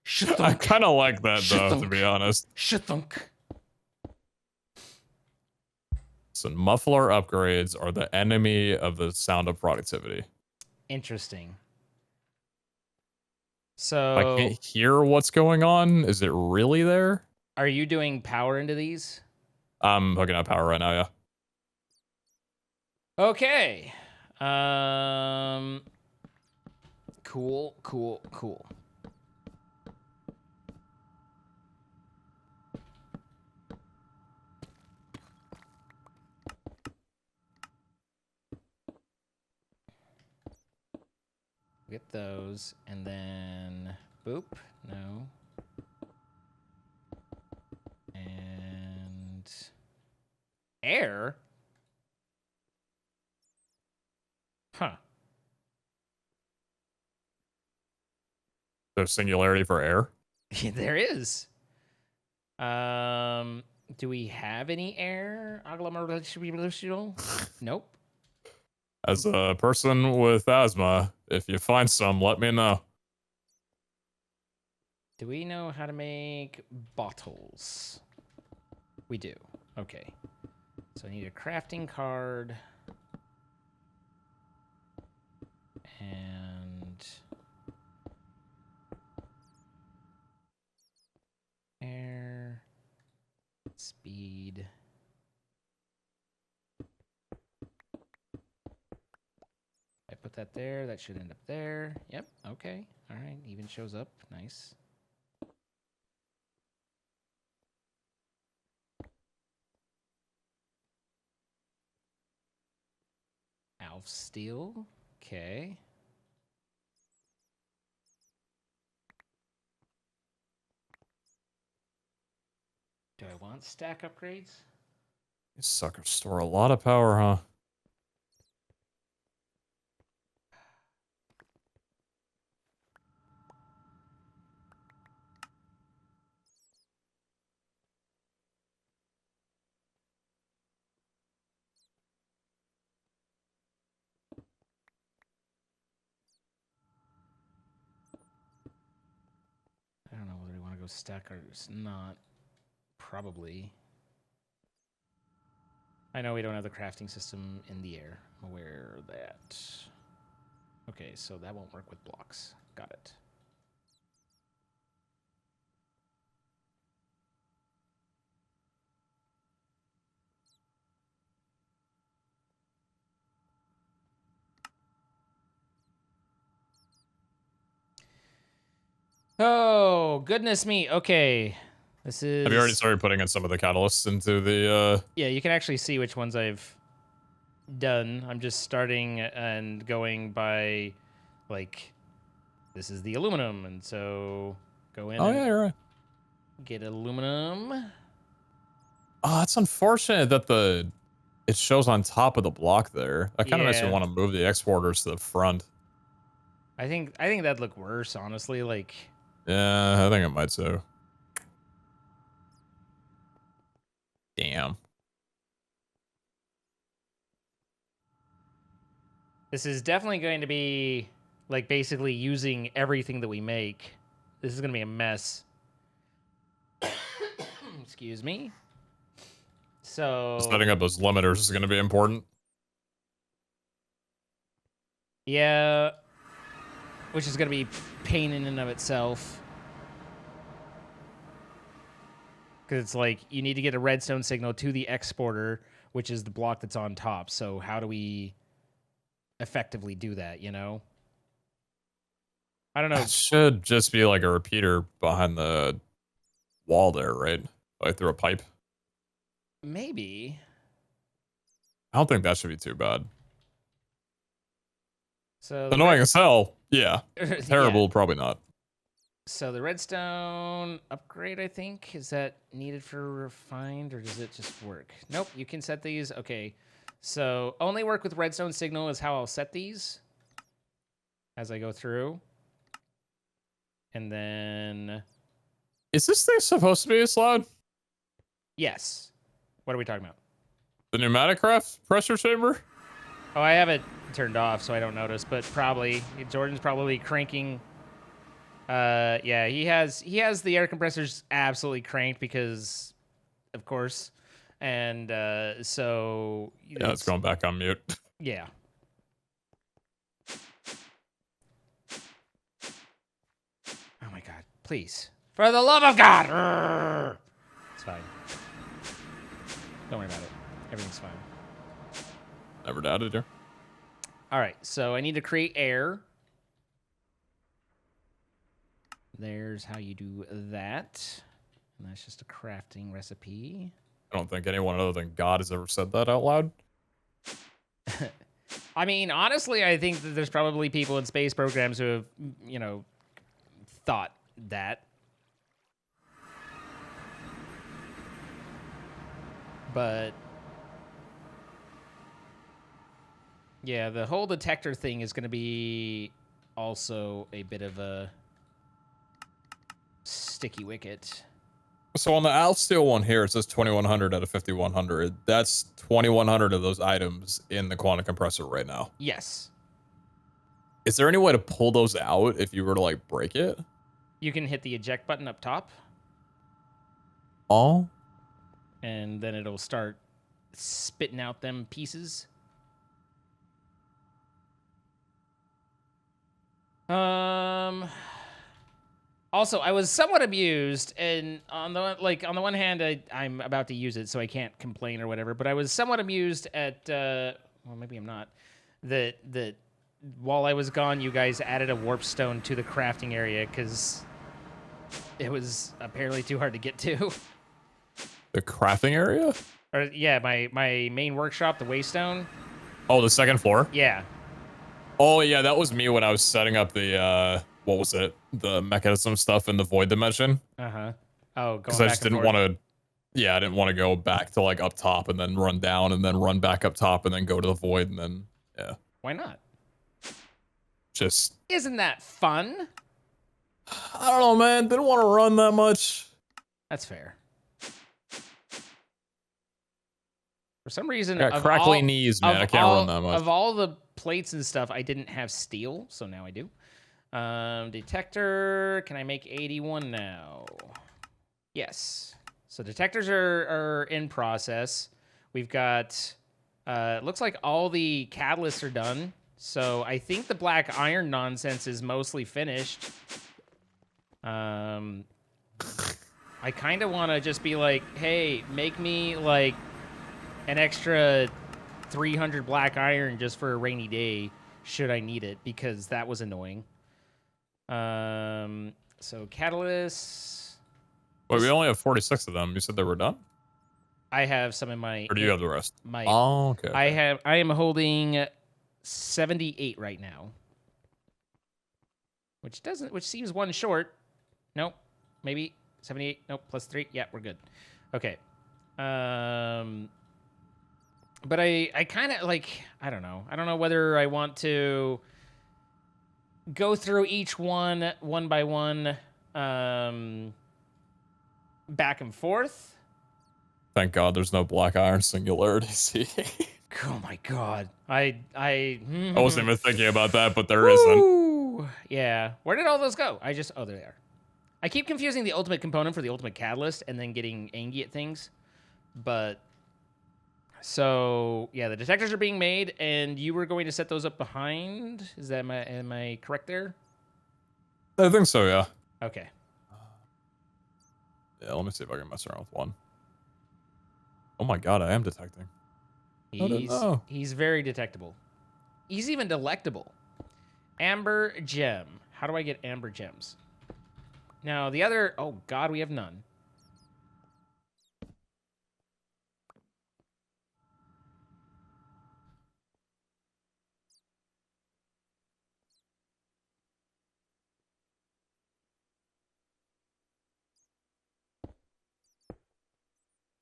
Shathunk, I kind of like that, though, to be honest. Shathunk. So muffler upgrades are the enemy of the sound of productivity. Interesting. So I can't hear what's going on. Is it really there? Are you doing power into these? I'm hooking up power right now, yeah. Okay. Cool. Get those, and then boop. No. And air. Huh. There's singularity for air. There is. Do we have any air? Nope. As a person with asthma, if you find some, let me know. Do we know how to make bottles? We do. Okay. So I need a crafting card. And air, speed. I put that there. That should end up there. Yep. Okay. All right. Even shows up. Nice. Alf steel. Okay. Do I want stack upgrades? These suckers store a lot of power, huh? I don't know whether we want to go stack or not. Probably. I know we don't have the crafting system in the air. I'm aware of that. Okay, so that won't work with blocks. Got it. Oh, goodness me. Okay. This is... Have you already started putting in some of the catalysts into the, Yeah, you can actually see which ones I've done. I'm just starting and going by, like, this is the aluminum, and so go in Oh, and yeah, you're right. get aluminum. Oh, it's unfortunate that it shows on top of the block there. That kind of makes me Yeah. want to move the exporters to the front. I think that'd look worse, honestly. Like, Yeah, I think it might too. Damn. this is definitely going to be, like, basically using everything that we make. This is going to be a mess. Excuse me. So... Setting up those limiters is going to be important. Yeah. Which is going to be pain in and of itself. Because it's like, you need to get a redstone signal to the exporter, which is the block that's on top. So how do we effectively do that, you know? I don't know. It should just be like a repeater behind the wall there, right? Like through a pipe. Maybe. I don't think that should be too bad. So Annoying as hell, yeah. Terrible, yeah. probably not. So the redstone upgrade, I think, is that needed for refined, or does it just work? Nope, you can set these. Okay, so only work with redstone signal is how I'll set these as I go through. And then... Is this thing supposed to be this loud? Yes. What are we talking about? The pneumatic craft pressure chamber? Oh, I have it turned off, so I don't notice, but probably. Jordan's probably cranking... yeah, he has the air compressors absolutely cranked because, of course, and so Yeah, it's going back on mute. Yeah. Oh my God! Please, for the love of God! It's fine. Don't worry about it. Everything's fine. Never doubted you. All right, so I need to create air. There's how you do that. And that's just a crafting recipe. I don't think anyone other than God has ever said that out loud. I mean, honestly, I think that there's probably people in space programs who have, you know, thought that. But yeah, the whole detector thing is going to be also a bit of a sticky wicket. So on the Alsteel one here, it says 2100 out of 5100. That's 2100 of those items in the quantum compressor right now. Yes. Is there any way to pull those out if you were to like break it? You can hit the eject button up top. Oh. And then it'll start spitting out them pieces. Also, I was somewhat amused, and on the one hand, I'm about to use it, so I can't complain or whatever. But I was somewhat amused at, well, maybe I'm not. That while I was gone, you guys added a warp stone to the crafting area because it was apparently too hard to get to. The crafting area? Or yeah, my main workshop, the waystone. Oh, the second floor? Yeah. Oh yeah, that was me when I was setting up the what was it? The mechanism stuff in the void dimension. Uh-huh. Oh, because I just didn't want to. Yeah, I didn't want to go back to like up top and then run down and then run back up top and then go to the void and then yeah. Why not? Just isn't that fun? I don't know, man. Didn't want to run that much. That's fair. For some reason, I got crackly knees, man. I can't run that much. Of all the plates and stuff, I didn't have steel, so now I do. Detector, can I make 81 now? Yes. So detectors are in process. We've got, looks like all the catalysts are done. So I think the black iron nonsense is mostly finished. I kind of want to just be like, hey, make me like an extra 300 black iron just for a rainy day, should I need it, because that was annoying. So catalysts. Wait, we only have 46 of them. You said they were done? I have some in my. Or do you have the rest? My. Oh, okay. I am holding 78 right now, which seems one short. Nope, maybe 78. Nope, plus 3. Yeah, we're good. Okay. But I kind of like, I don't know whether I want to go through each one by one, back and forth. Thank God there's no black iron singularity. See? Oh my God. I wasn't even thinking about that, but there isn't. Yeah. Where did all those go? oh, there they are. I keep confusing the ultimate component for the ultimate catalyst and then getting angry at things. But so yeah, the detectors are being made, and you were going to set those up behind. Is that am I correct there? I think so, yeah. Okay. Yeah, let me see if I can mess around with one. Oh my God, I am detecting. He's very detectable. He's even delectable. Amber gem. How do I get amber gems? Now the other. Oh God, we have none.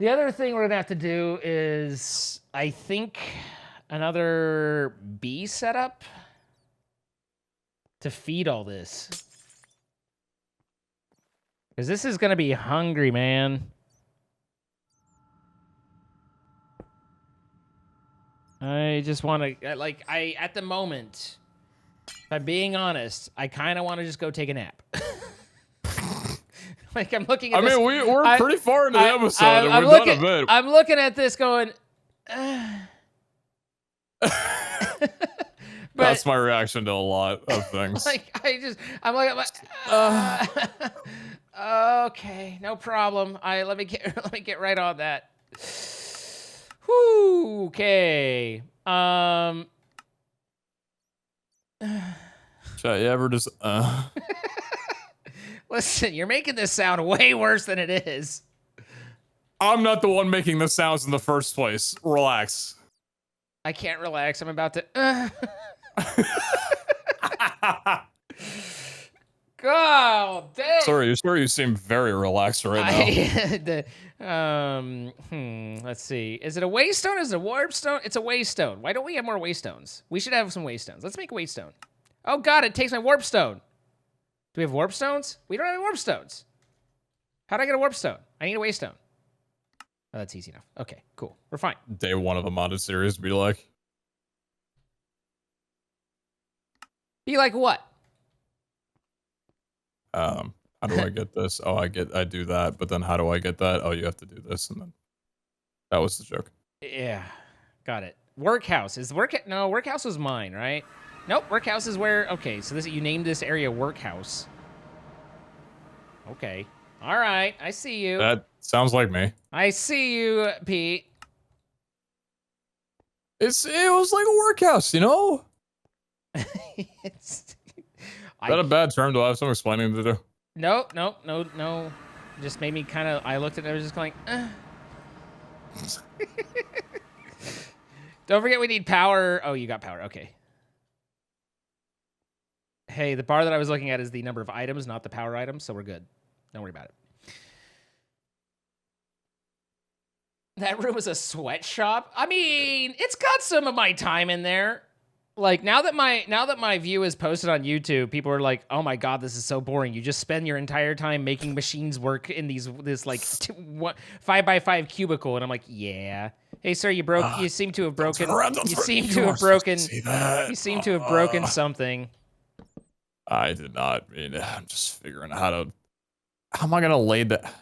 The other thing we're gonna have to do is, I think, another bee setup to feed all this. Because this is gonna be hungry, man. I just want to, like, at the moment, if I'm being honest, I kind of want to just go take a nap. Like, I'm looking at this. I mean, we're pretty far into the episode, and I'm we've done a bit. I'm looking at this going, but, that's my reaction to a lot of things. Like, I'm like, okay, no problem. Let me get right on that. Whew, okay. Chat, you ever just Listen, you're making this sound way worse than it is. I'm not the one making the sounds in the first place. Relax. I can't relax. I'm about to. God damn. Sorry, you seem very relaxed right now. Let's see. Is it a waystone? Is it a warp stone? It's a waystone. Why don't we have more waystones? We should have some waystones. Let's make a waystone. Oh God, it takes my warp stone. Do we have warp stones? We don't have warp stones. How'd I get a warp stone? I need a waystone. Oh, that's easy enough. Okay, cool. We're fine. Day one of a modded series, be like. Be like what? How do I get this? Oh, I do that, but then how do I get that? Oh, you have to do this, and then that was the joke. Yeah, got it. Workhouse is no, workhouse was mine, right? Nope, workhouse is where. Okay, so you named this area workhouse. Okay, all right, I see you. That sounds like me. I see you, Pete. It was like a workhouse, you know. Is that a bad term? Do I have some explaining to do? No. Just made me kind of. I looked at it. I was just going. Don't forget we need power. Oh, you got power. Okay. Hey, the bar that I was looking at is the number of items, not the power items, so we're good. Don't worry about it. That room is a sweatshop. I mean, it's got some of my time in there. Like now that my view is posted on YouTube, people are like, "Oh my God, this is so boring. You just spend your entire time making machines work in this like 5x5 cubicle." And I'm like, "Yeah. Hey, sir, you broke. You seem to have broken. You seem to have broken. You seem to have broken something." I did not mean it. I'm just figuring out how am I gonna lay that?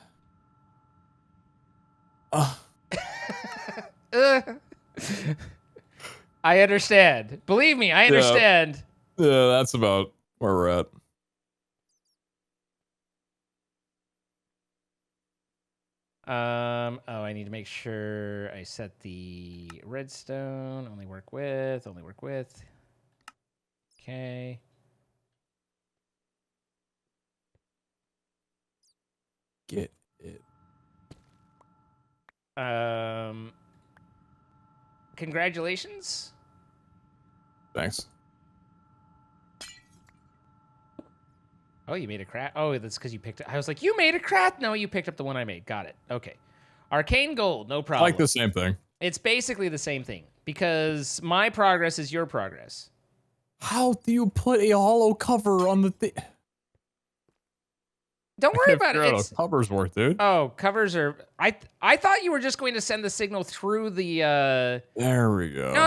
I understand. Believe me, I understand. Yeah, that's about where we're at. Oh, I need to make sure I set the redstone. Only work with. Okay. Get it. Congratulations. Thanks. Oh, you made a craft. Oh, that's because you picked it. I was like, you made a craft. No, you picked up the one I made. Got it. Okay. Arcane gold. No problem. I like the same thing. It's basically the same thing because my progress is your progress. How do you put a hollow cover on the thing? Don't worry about it. It's covers work, dude. Oh, covers are. I thought you were just going to send the signal through the. There we go. No.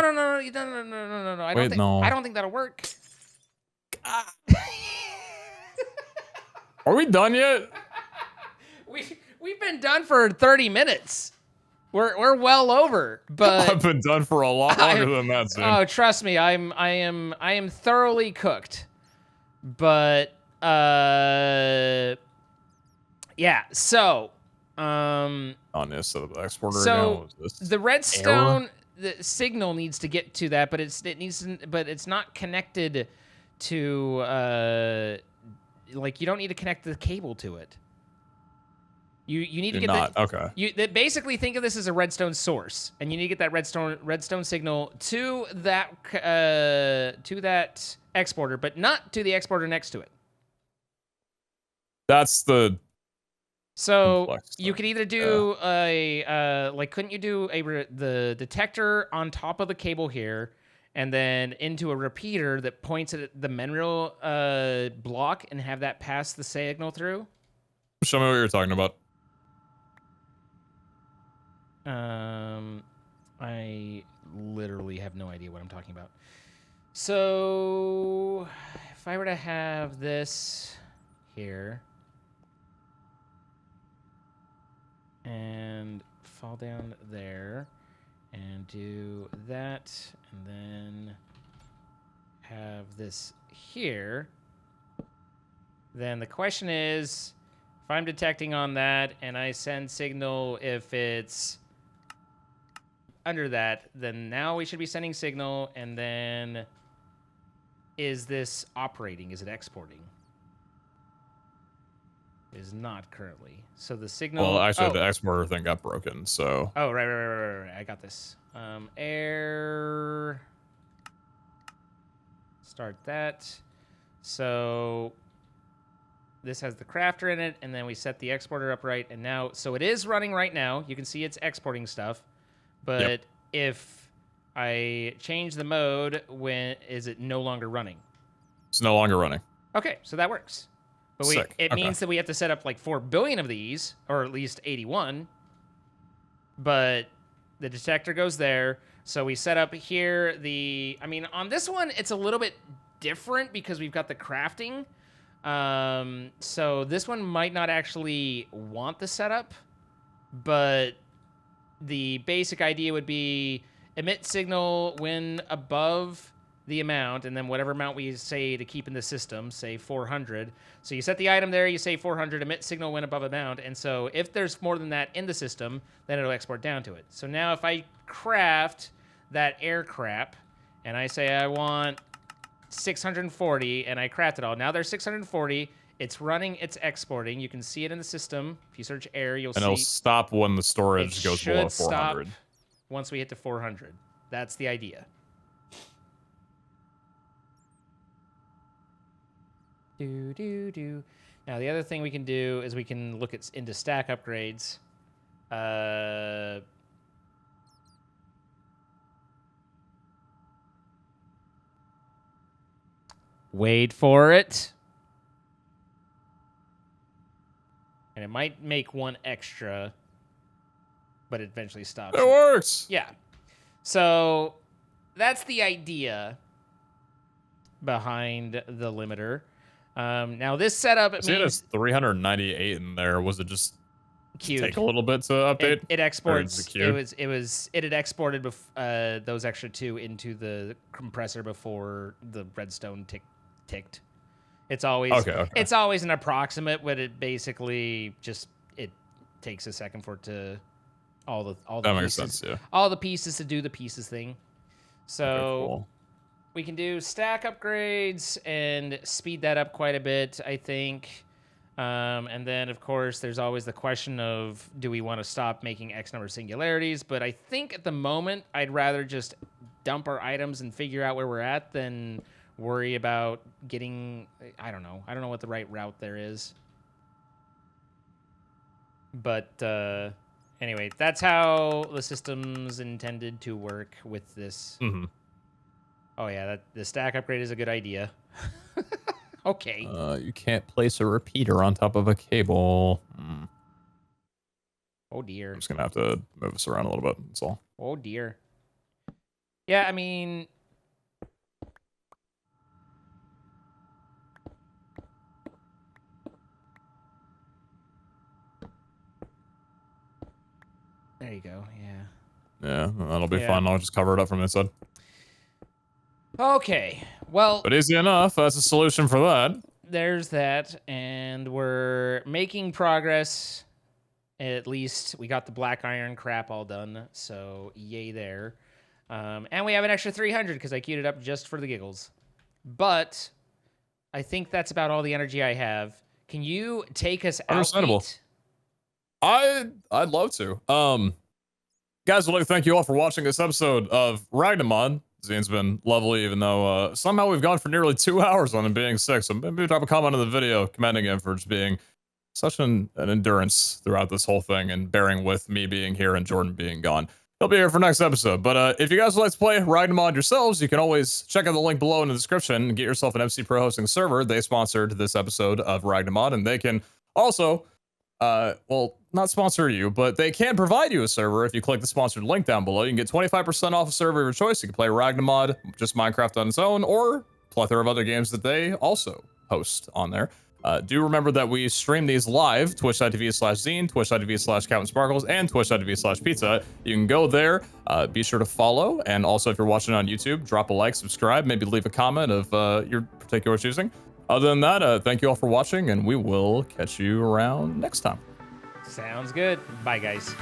I don't think that'll work. Are we done yet? We've been done for 30 minutes. We're well over, but I've been done for a lot longer than that, Sam. Oh, trust me, I am thoroughly cooked. But yeah, so on this so the exporter so again, the redstone the signal needs to get to that, but it's not connected to like you don't need to connect the cable to it. You need to get okay. You basically think of this as a redstone source, and you need to get that redstone signal to that exporter, but not to the exporter next to it. That's the So complex you thing. could either do a like, couldn't you do the detector on top of the cable here, and then into a repeater that points at the mineral block and have that pass the signal through? Show me what you're talking about. I literally have no idea what I'm talking about. So if I were to have this here and fall down there and do that, and then have this here, then the question is, if I'm detecting on that and I send signal, if it's under that, then now we should be sending signal, and then is this operating? Is it exporting? It is not currently. So the signal... Well, actually, the exporter thing got broken, so... Oh, right. I got this. Air... Start that. So this has the crafter in it, and then we set the exporter up right, and now... So it is running right now. You can see it's exporting stuff. But if I change the mode, when is it no longer running? It's no longer running. Okay, so that works. But it means that we have to set up like 4 billion of these, or at least 81. But the detector goes there. So we set up here I mean, on this one, it's a little bit different because we've got the crafting. So this one might not actually want the setup, but the basic idea would be emit signal when above the amount, and then whatever amount we say to keep in the system, say 400. So you set the item there, you say 400, emit signal when above amount, and so if there's more than that in the system, then it'll export down to it. So now if I craft that air crap, and I say I want 640, and I craft it all, now there's 640, it's running, it's exporting, you can see it in the system. If you search air, you'll see... And it'll stop when the storage goes below 400. Stop once we hit to 400. That's the idea. Now, the other thing we can do is we can look into stack upgrades. Wait for it. And it might make one extra, but it eventually stops. It works! Yeah. So that's the idea behind the limiter. Now this setup means... it has 398 in there. Was it just queued. Take a little bit to update? It exports. It had exported those extra 2 into the compressor before the redstone ticked. It's always it's always an approximate, but it basically just it takes a second for it to all the that pieces, makes sense, yeah. all the pieces to do the pieces thing. So cool. We can do stack upgrades and speed that up quite a bit, I think. And then, of course, there's always the question of, do we want to stop making X number of singularities? But I think at the moment, I'd rather just dump our items and figure out where we're at than worry about getting... I don't know. I don't know what the right route there is. But anyway, that's how the system's intended to work with this. Mm-hmm. Oh, yeah, the stack upgrade is a good idea. Okay. You can't place a repeater on top of a cable. Oh, dear. I'm just going to have to move this around a little bit. That's all. Oh, dear. Yeah, I mean... There you go, yeah. Yeah, that'll be fine. I'll just cover it up from this side. Okay, well... But easy enough. That's a solution for that. There's that, and we're making progress. At least we got the black iron crap all done, so yay there. And we have an extra 300 because I queued it up just for the giggles. But I think that's about all the energy I have. Can you take us out, Understandable. Pete? I'd love to. Guys, I'd like to thank you all for watching this episode of Ragnamod. Zine's been lovely, even though somehow we've gone for nearly 2 hours on him being sick. So maybe drop a comment in the video commending him for just being such an endurance throughout this whole thing and bearing with me being here and Jordan being gone. He'll be here for next episode. But if you guys would like to play Ragnamod yourselves, you can always check out the link below in the description and get yourself an MC Pro hosting server. They sponsored this episode of Ragnamod, and they can also, well, not sponsor you, but they can provide you a server if you click the sponsored link down below. You can get 25% off a server of your choice. You can play Ragnamod, just Minecraft on its own, or a plethora of other games that they also host on there. Do remember that we stream these live, twitch.tv/Zine, twitch.tv/CaptainSparklez, and twitch.tv/PeteZahHutt. You can go there, be sure to follow, and also if you're watching on YouTube, drop a like, subscribe, maybe leave a comment of your particular choosing. Other than that, thank you all for watching, and we will catch you around next time. Sounds good. Bye, guys.